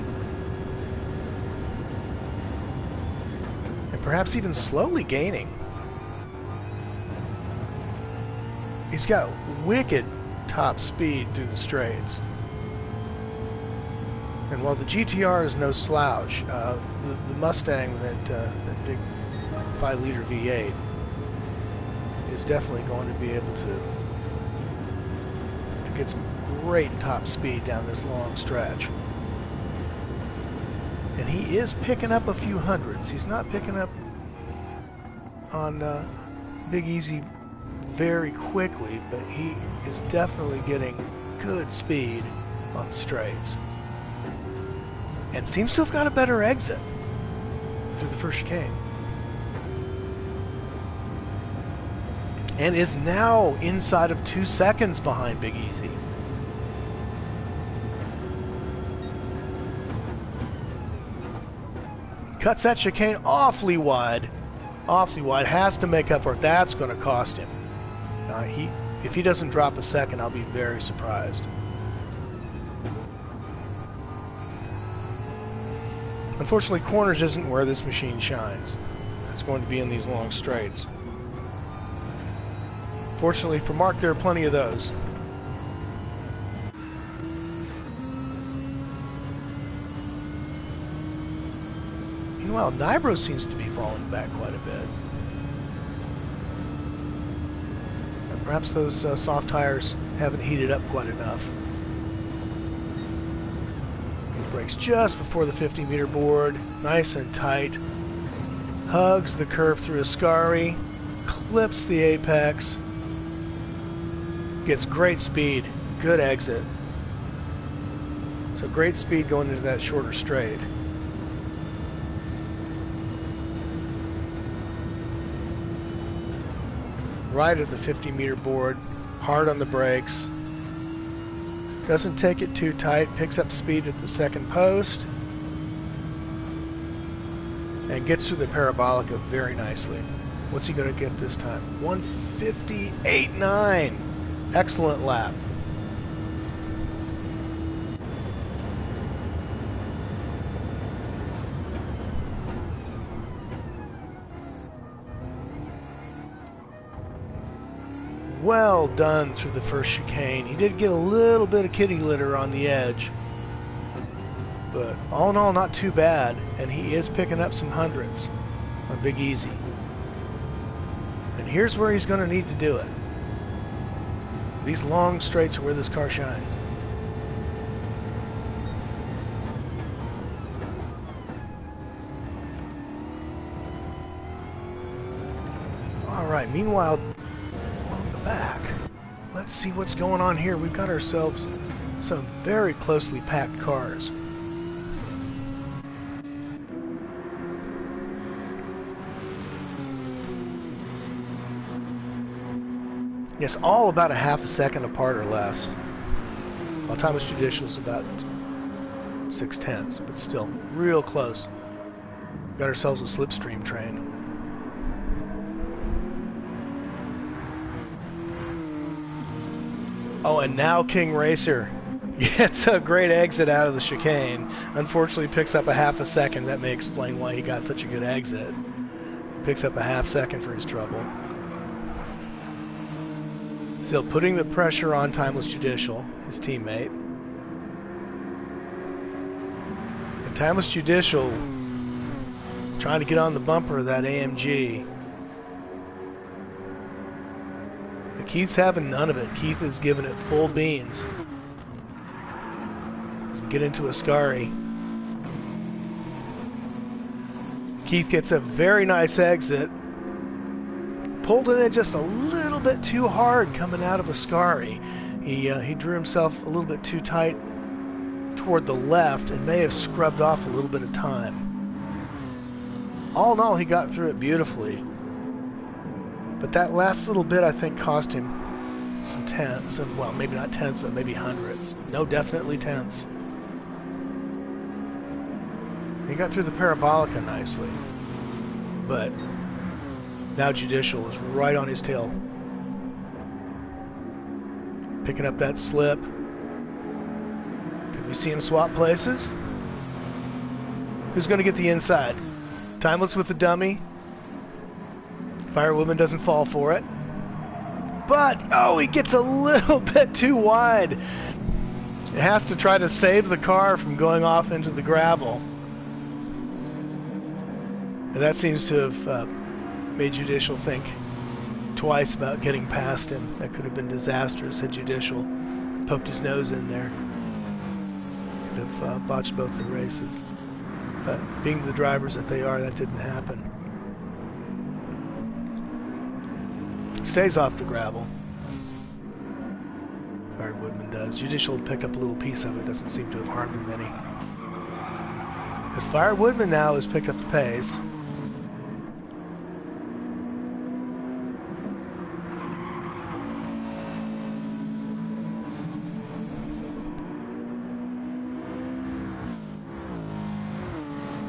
And perhaps even slowly gaining. He's got wicked top speed through the straights. And while the GTR is no slouch, the Mustang, that big 5-liter V8, is definitely going to be able to get some great top speed down this long stretch. And he is picking up a few hundreds. He's not picking up on Big Easy very quickly, but he is definitely getting good speed on the straights. And seems to have got a better exit through the first chicane. And is now inside of 2 seconds behind Big Easy. Cuts that chicane awfully wide. Awfully wide. Has to make up for it. That's going to cost him. If he doesn't drop a second, I'll be very surprised. Unfortunately, corners isn't where this machine shines. It's going to be in these long straights. Fortunately for Mark, there are plenty of those. Meanwhile, Nibro seems to be falling back quite a bit. Perhaps those soft tires haven't heated up quite enough. He brakes just before the 50-meter board, nice and tight. Hugs the curve through a scurry, clips the apex, gets great speed, good exit. So great speed going into that shorter straight. Right at the 50-meter board, hard on the brakes, doesn't take it too tight, picks up speed at the second post, and gets through the parabolica very nicely. What's he going to get this time? 158.9. Excellent lap. Well done through the first chicane. He did get a little bit of kitty litter on the edge, but all in all, not too bad. And he is picking up some hundreds on Big Easy. And here's where he's going to need to do it. These long straights are where this car shines. All right, meanwhile, back. Let's see what's going on here. We've got ourselves some very closely packed cars. Yes, all about a half a second apart or less. While Thomas Judicial's about 0.6, but still real close. Got ourselves a slipstream train. Oh, and now King Racer gets a great exit out of the chicane. Unfortunately, picks up a half a second. That may explain why he got such a good exit. Picks up a half second for his trouble. Still putting the pressure on Timeless Judicial, his teammate. And Timeless Judicial is trying to get on the bumper of that AMG. Keith's having none of it. Keith is giving it full beans. As we get into a scurry. Keith gets a very nice exit. Pulled in it just a little bit too hard coming out of a scurry. He drew himself a little bit too tight toward the left and may have scrubbed off a little bit of time. All in all, he got through it beautifully. But that last little bit, I think, cost him some tenths, and well, maybe not tenths, but maybe hundredths. No, definitely tenths. He got through the parabolica nicely, but Now Judicial is right on his tail. Picking up that slip. Could we see him swap places? Who's going to get the inside? Timeless with the dummy. Firewoodman doesn't fall for it. But, oh, he gets a little bit too wide. It has to try to save the car from going off into the gravel. And that seems to have made Judicial think twice about getting past him. That could have been disastrous had Judicial poked his nose in there. Could have botched both the races. But being the drivers that they are, that didn't happen. Stays off the gravel. Firewoodman does. Judicial will pick up a little piece of it. Doesn't seem to have harmed him any. But Firewoodman now has picked up the pace.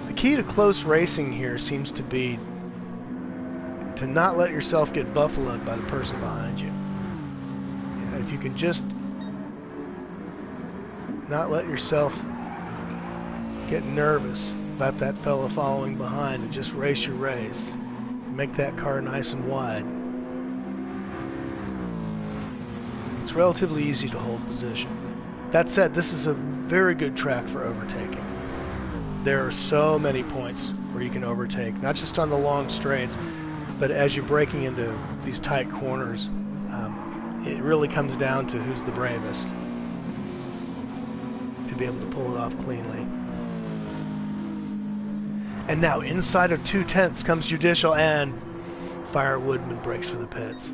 The key to close racing here seems to be to not let yourself get buffaloed by the person behind you. If you can just not let yourself get nervous about that fellow following behind and just race your race. Make that car nice and wide. It's relatively easy to hold position. That said, this is a very good track for overtaking. There are so many points where you can overtake, not just on the long straights, but as you're braking into these tight corners, it really comes down to who's the bravest to be able to pull it off cleanly. And now inside of 2/10 comes Judicial, and Firewoodman breaks for the pits.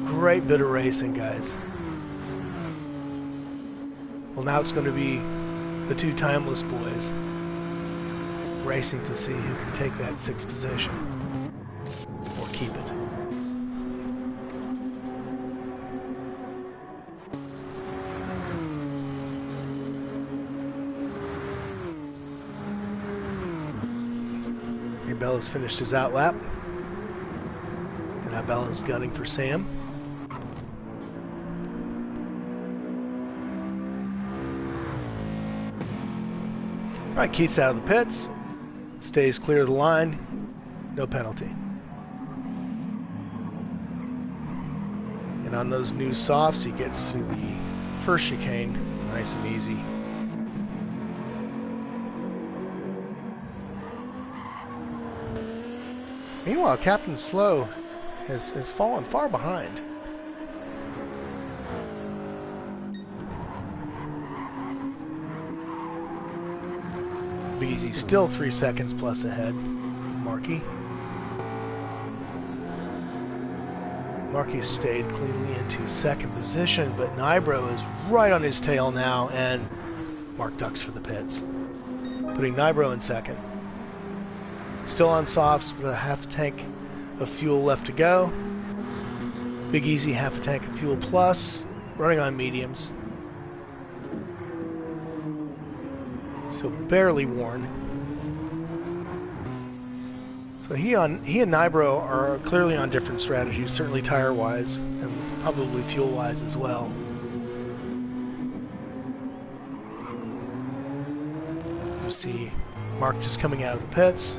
Great bit of racing, guys. Well, now it's going to be the two Timeless boys racing to see who can take that 6th position or keep it. Bella's finished his outlap, and now Bella's gunning for Sam. All right, Keith's out of the pits. Stays clear of the line. No penalty. And on those new softs, he gets through the first chicane nice and easy. Meanwhile, Captain Slow has fallen far behind. Big Easy still 3 seconds plus ahead of Markey. Markey stayed cleanly into 2nd position, but Nibro is right on his tail now, and Mark ducks for the pits, putting Nibro in 2nd. Still on softs with a half tank of fuel left to go. Big Easy half a tank of fuel plus, running on mediums. So barely worn. So he and Nibro are clearly on different strategies, certainly tire-wise and probably fuel-wise as well. You see Mark just coming out of the pits.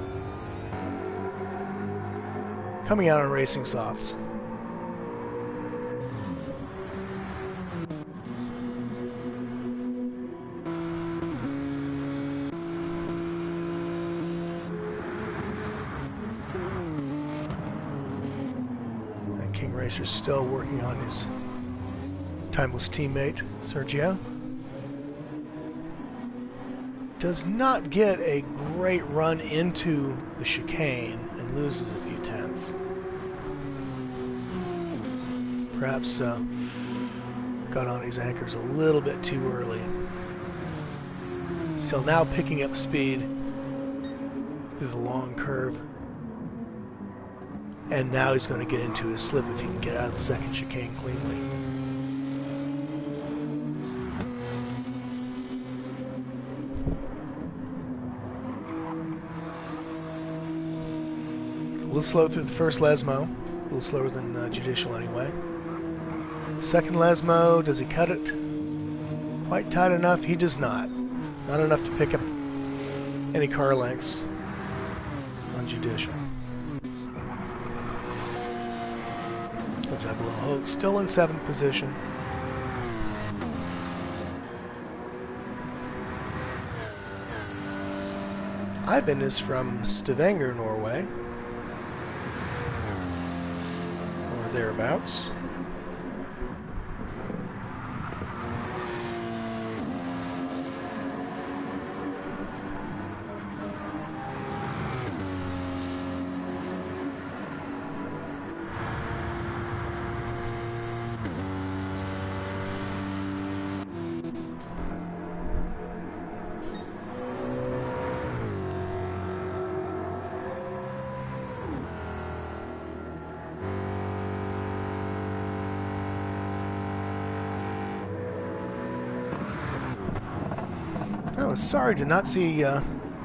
Coming out on racing softs. And King Racer's still working on his Timeless teammate, Sergio. Does not get a great run into the chicane and loses a few tenths. Perhaps got on his anchors a little bit too early. Still now picking up speed through the long curve. And now he's going to get into his slip if he can get out of the 2nd chicane cleanly. little slow through the first Lesmo. A little slower than Judicial anyway. Second Lesmo, does he cut it? Quite tight enough? He does not. Not enough to pick up any car lengths on Judicial. Still in 7th position. Ivan is from Stavanger, Norway, or thereabouts. I was sorry to not see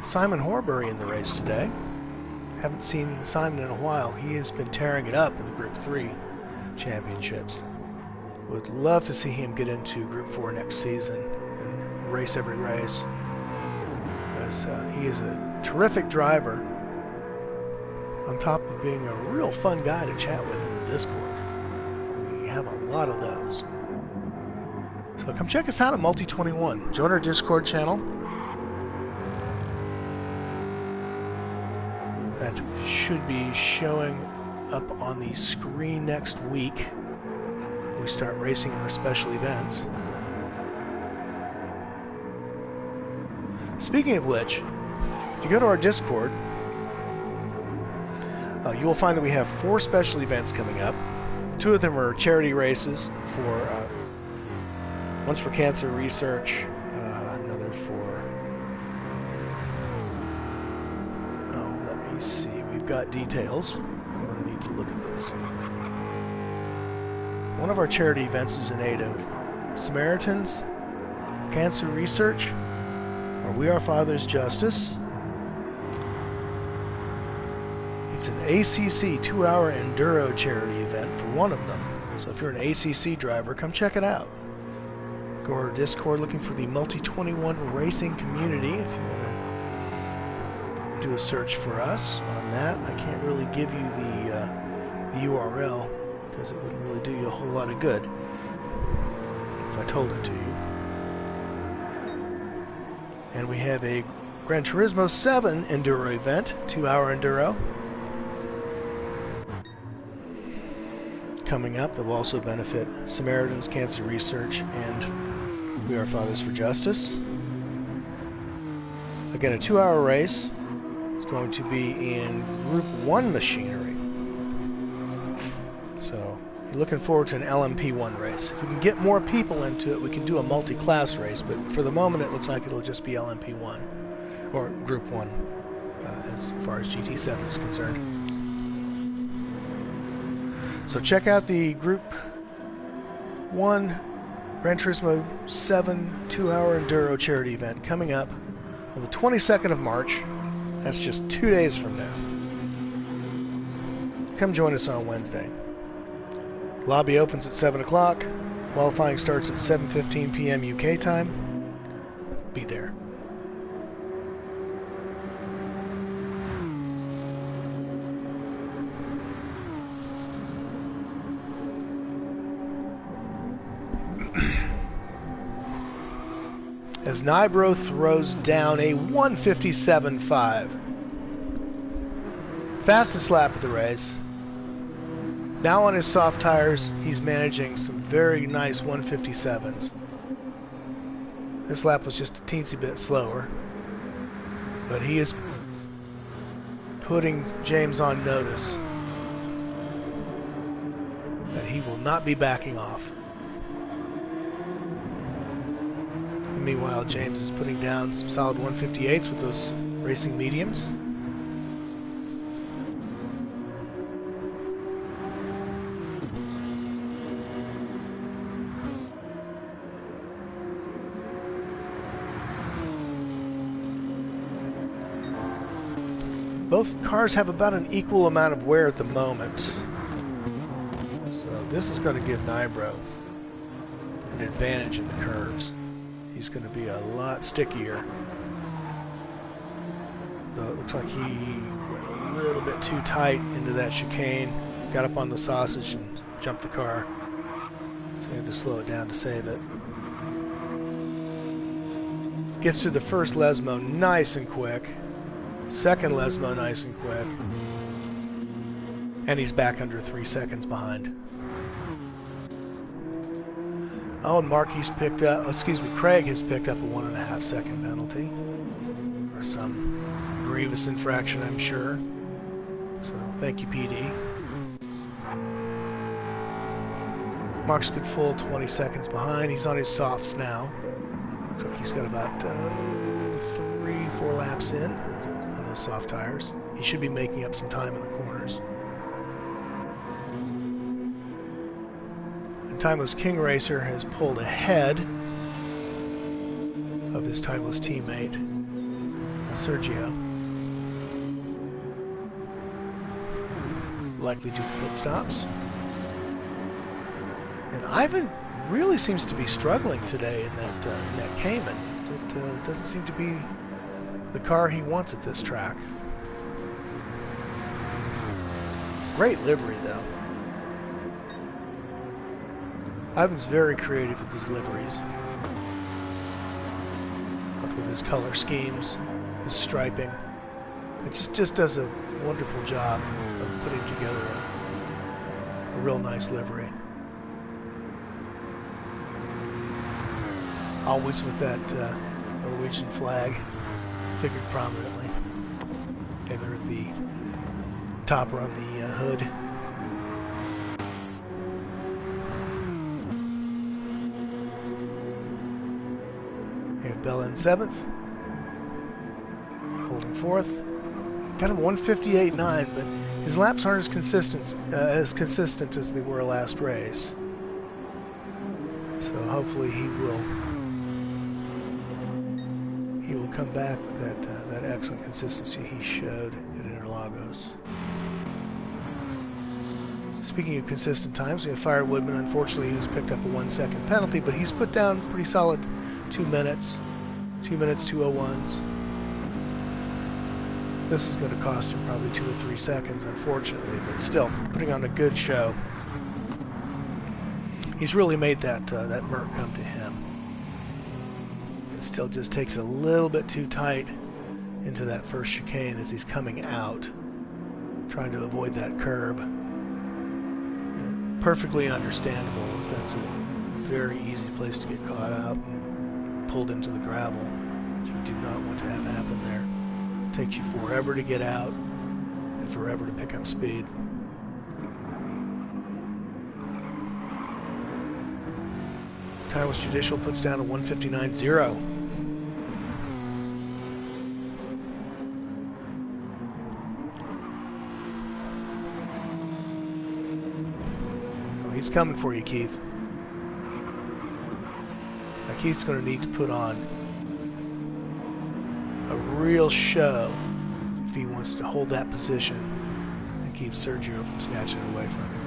Simon Horbury in the race today. Haven't seen Simon in a while. He has been tearing it up in the Group 3 championships. Would love to see him get into Group 4 next season and race every race. Because he is a terrific driver, on top of being a real fun guy to chat with in the Discord. We have a lot of those. So come check us out at Multi-21. Join our Discord channel. That should be showing up on the screen next week. We start racing in our special events. Speaking of which, if you go to our Discord, you will find that we have 4 special events coming up. 2 of them are charity races for one's for cancer research, another for, let me see, we've got details. I'm going to need to look at this. One of our charity events is in aid of Samaritans, Cancer Research, or We Are Father's Justice. It's an ACC 2-hour enduro charity event for one of them. So if you're an ACC driver, come check it out. Go to our Discord looking for the Multi-21 racing community if you want to do a search for us on that. I can't really give you the URL because it wouldn't really do you a whole lot of good if I told it to you. And we have a Gran Turismo 7 enduro event, 2-hour enduro, coming up that will also benefit Samaritans, Cancer Research, and We Are Fathers for Justice. Again, a 2-hour race. It's going to be in Group 1 machinery. So, you're looking forward to an LMP1 race. If we can get more people into it, we can do a multi-class race, but for the moment it looks like it'll just be LMP1, or Group 1, as far as GT7 is concerned. So check out the Group 1 Gran Turismo 7 2-hour enduro charity event coming up on the 22nd of March. That's just 2 days from now. Come join us on Wednesday. Lobby opens at 7 o'clock. Qualifying starts at 7:15 p.m. UK time. Be there. As Nybro throws down a 1:57.5. Fastest lap of the race. Now on his soft tires, he's managing some very nice 1:57s. This lap was just a teensy bit slower, but he is putting James on notice that he will not be backing off. And meanwhile, James is putting down some solid 158s with those racing mediums. Both cars have about an equal amount of wear at the moment. So this is going to give Gr4 an advantage in the curves. He's going to be a lot stickier. Though it looks like he went a little bit too tight into that chicane, got up on the sausage and jumped the car. So he had to slow it down to save it. Gets through the first Lesmo nice and quick. Second Lesmo nice and quick. And he's back under 3 seconds behind. Oh, and Craig has picked up a 1.5 second penalty for some grievous infraction, I'm sure. So thank you, PD. Mark's good full 20 seconds behind. He's on his softs now. Looks like he's got about 3-4 laps in on those soft tires. He should be making up some time in the corners. Timeless King Racer has pulled ahead of his timeless teammate, Sergio. Likely due to pit stops. And Ivan really seems to be struggling today in that Cayman. It doesn't seem to be the car he wants at this track. Great livery, though. Ivan's very creative with his liveries. With his color schemes, his striping. It just does a wonderful job of putting together a real nice livery. Always with that Norwegian flag figured prominently, either at the top or on the hood. Bell in 7th, holding 4th. Got him 158.9, but his laps aren't as consistent as they were last race. So hopefully he will come back with that excellent consistency he showed at Interlagos. Speaking of consistent times, we have Fire Woodman. Unfortunately, he's picked up a 1 second penalty, but he's put down pretty solid 2 minutes. 2 minutes, 2:01s. This is going to cost him probably 2 or 3 seconds, unfortunately, but still, putting on a good show. He's really made that Merc come to him. It still just takes it a little bit too tight into that first chicane as he's coming out, trying to avoid that curb. Perfectly understandable, as that's a very easy place to get caught up. Pulled into the gravel, which you do not want to have happen there. It takes you forever to get out and forever to pick up speed. Timeless Judicial puts down a 159.0. Oh, he's coming for you, Keith. Keith's going to need to put on a real show if he wants to hold that position and keep Sergio from snatching it away from him.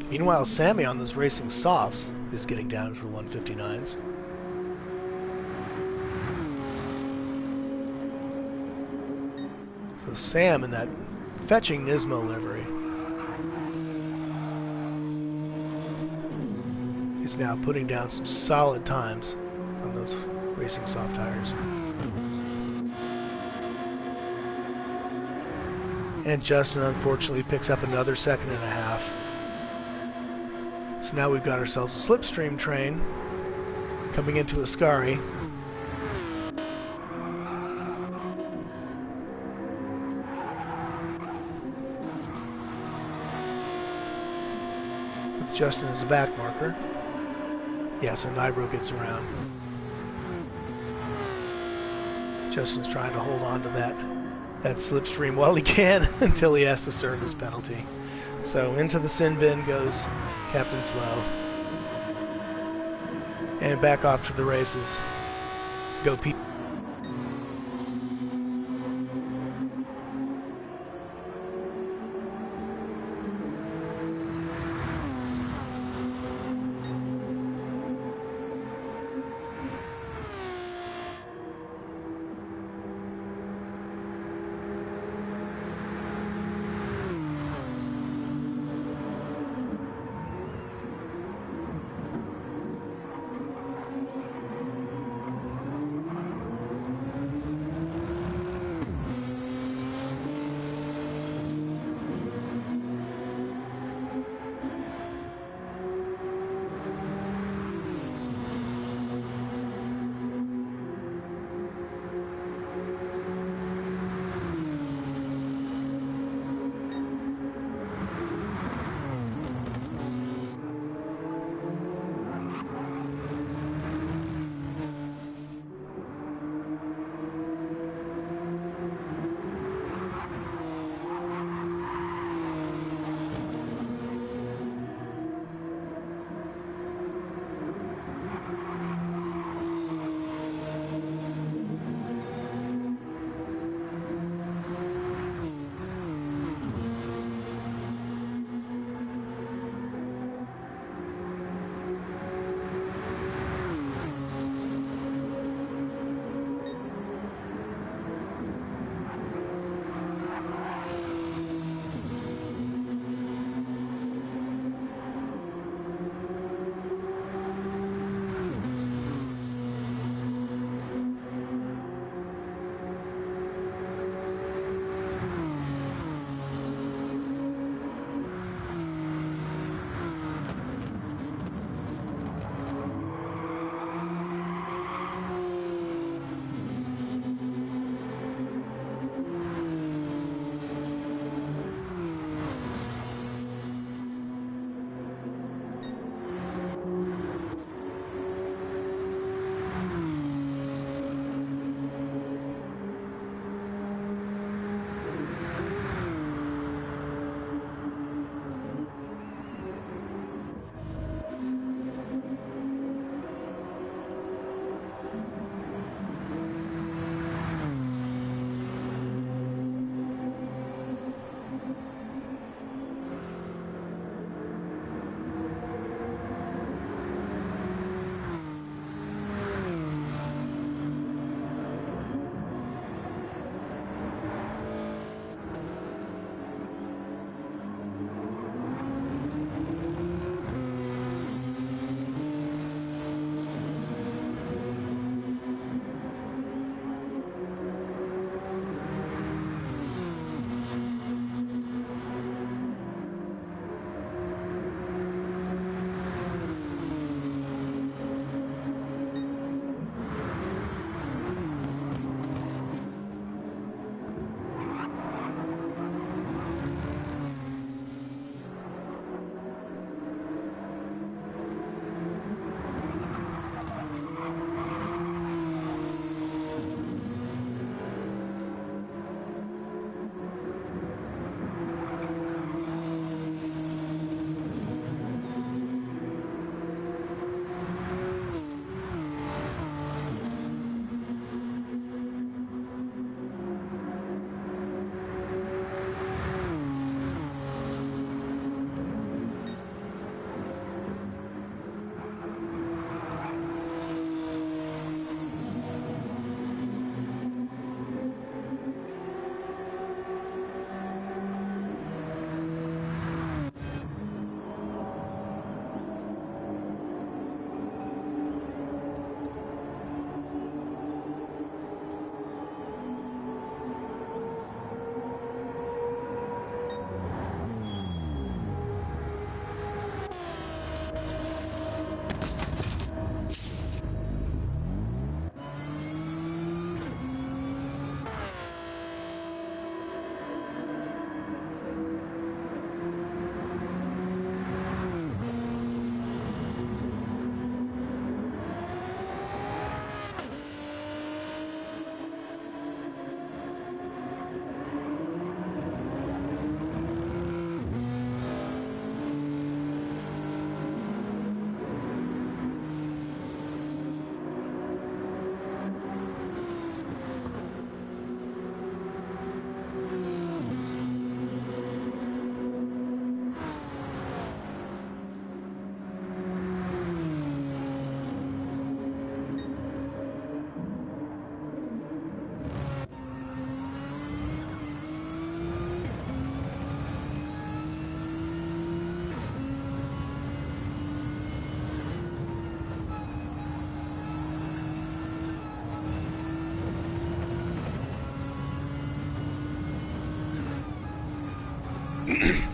Meanwhile, Sammy on those racing softs is getting down to the 159s. So Sam in that fetching Nismo livery is now putting down some solid times on those racing soft tires. And Justin unfortunately picks up another 1.5 seconds. So now we've got ourselves a slipstream train coming into Ascari. With Justin as a back marker. Yeah, so Gr4 gets around. Justin's trying to hold on to that slipstream while he can until he has to serve his penalty. So into the sin bin goes Captain Slow. and back off to the races. Go Pete.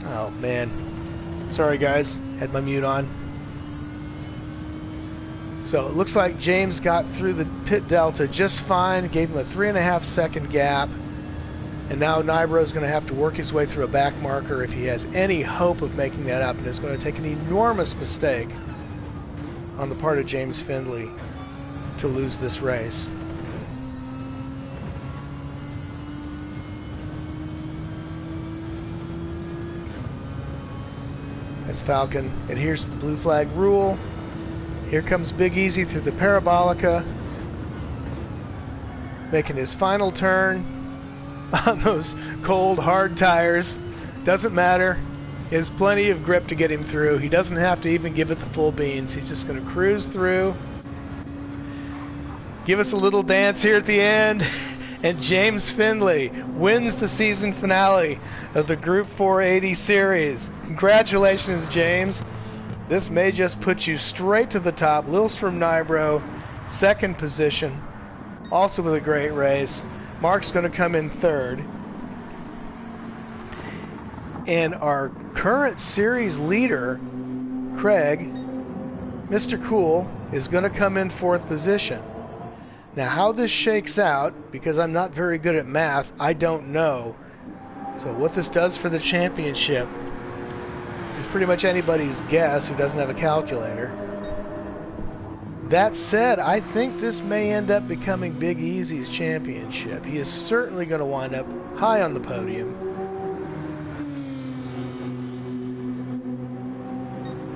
Oh, man. Sorry, guys. Had my mute on. So it looks like James got through the pit delta just fine, gave him a 3.5 second gap. And now Nybro's going to have to work his way through a back marker if he has any hope of making that up. And it's going to take an enormous mistake on the part of James Findlay to lose this race. As Falcon adheres to the blue flag rule. Here comes Big Easy through the Parabolica, making his final turn on those cold, hard tires. Doesn't matter. He has plenty of grip to get him through. He doesn't have to even give it the full beans. He's just going to cruise through. Give us a little dance here at the end. And James Findlay wins the season finale of the Group 480 series. Congratulations, James. This may just put you straight to the top. Lilstrom Nybro, second position. Also with a great race. Mark's going to come in third. And our current series leader, Craig, Mr. Cool, is going to come in fourth position. Now, how this shakes out, because I'm not very good at math, I don't know. So what this does for the championship is pretty much anybody's guess who doesn't have a calculator. That said, I think this may end up becoming Big Easy's championship. He is certainly going to wind up high on the podium.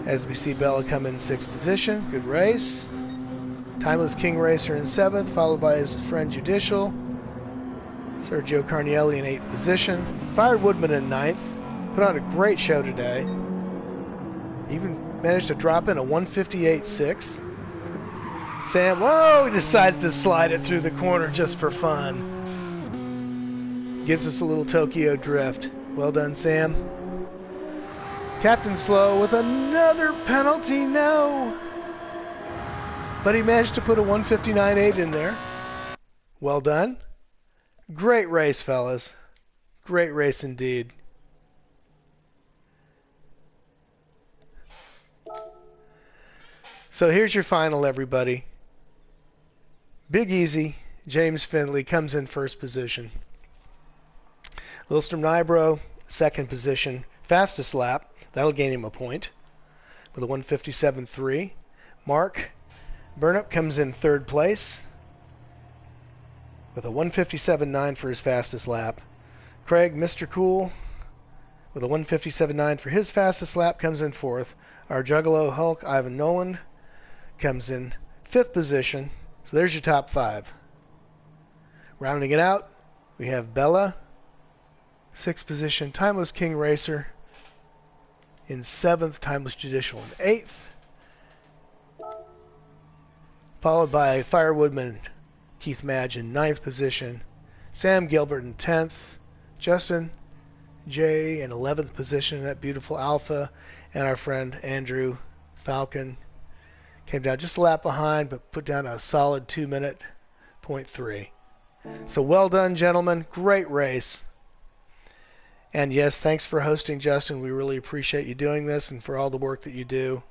As we see Bella come in sixth position. Good race. Timeless King Racer in seventh, followed by his friend Judicial. Sergio Carnielli in eighth position. Fire Woodman in ninth. Put on a great show today. Even managed to drop in a 158.6. Sam, whoa, he decides to slide it through the corner just for fun. Gives us a little Tokyo drift. Well done, Sam. Captain Slow with another penalty, no. But he managed to put a 159.8 in there. Well done. Great race, fellas. Great race indeed. So here's your final, everybody. Big Easy, James Findlay, comes in first position. Lilstrom Nybro, second position. Fastest lap. That'll gain him a point with a 157.3. Mark Burnap comes in third place with a 157.9 for his fastest lap. Craig, Mr. Cool, with a 157.9 for his fastest lap, comes in fourth. Our Juggalo Hulk, Ivan Nolan, comes in fifth position. So there's your top five. Rounding it out, we have Bella, sixth position. Timeless King Racer in seventh. Timeless Judicial in eighth. Followed by Firewoodman Keith Madge in ninth position. Sam Gilbert in 10th. Justin J in 11th position, that beautiful Alpha. And our friend Andrew Falcon came down just a lap behind, but put down a solid 2-minute 0.3. So well done, gentlemen. Great race. And yes, thanks for hosting, Justin. We really appreciate you doing this and for all the work that you do.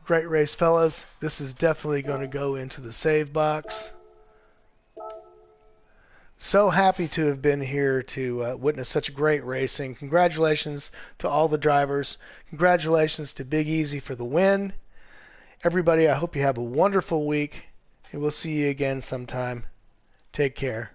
Great race, fellas. This is definitely going to go into the save box. So happy to have been here to witness such great racing. Congratulations to all the drivers. Congratulations to Big Easy for the win. Everybody, I hope you have a wonderful week, and we'll see you again sometime. Take care.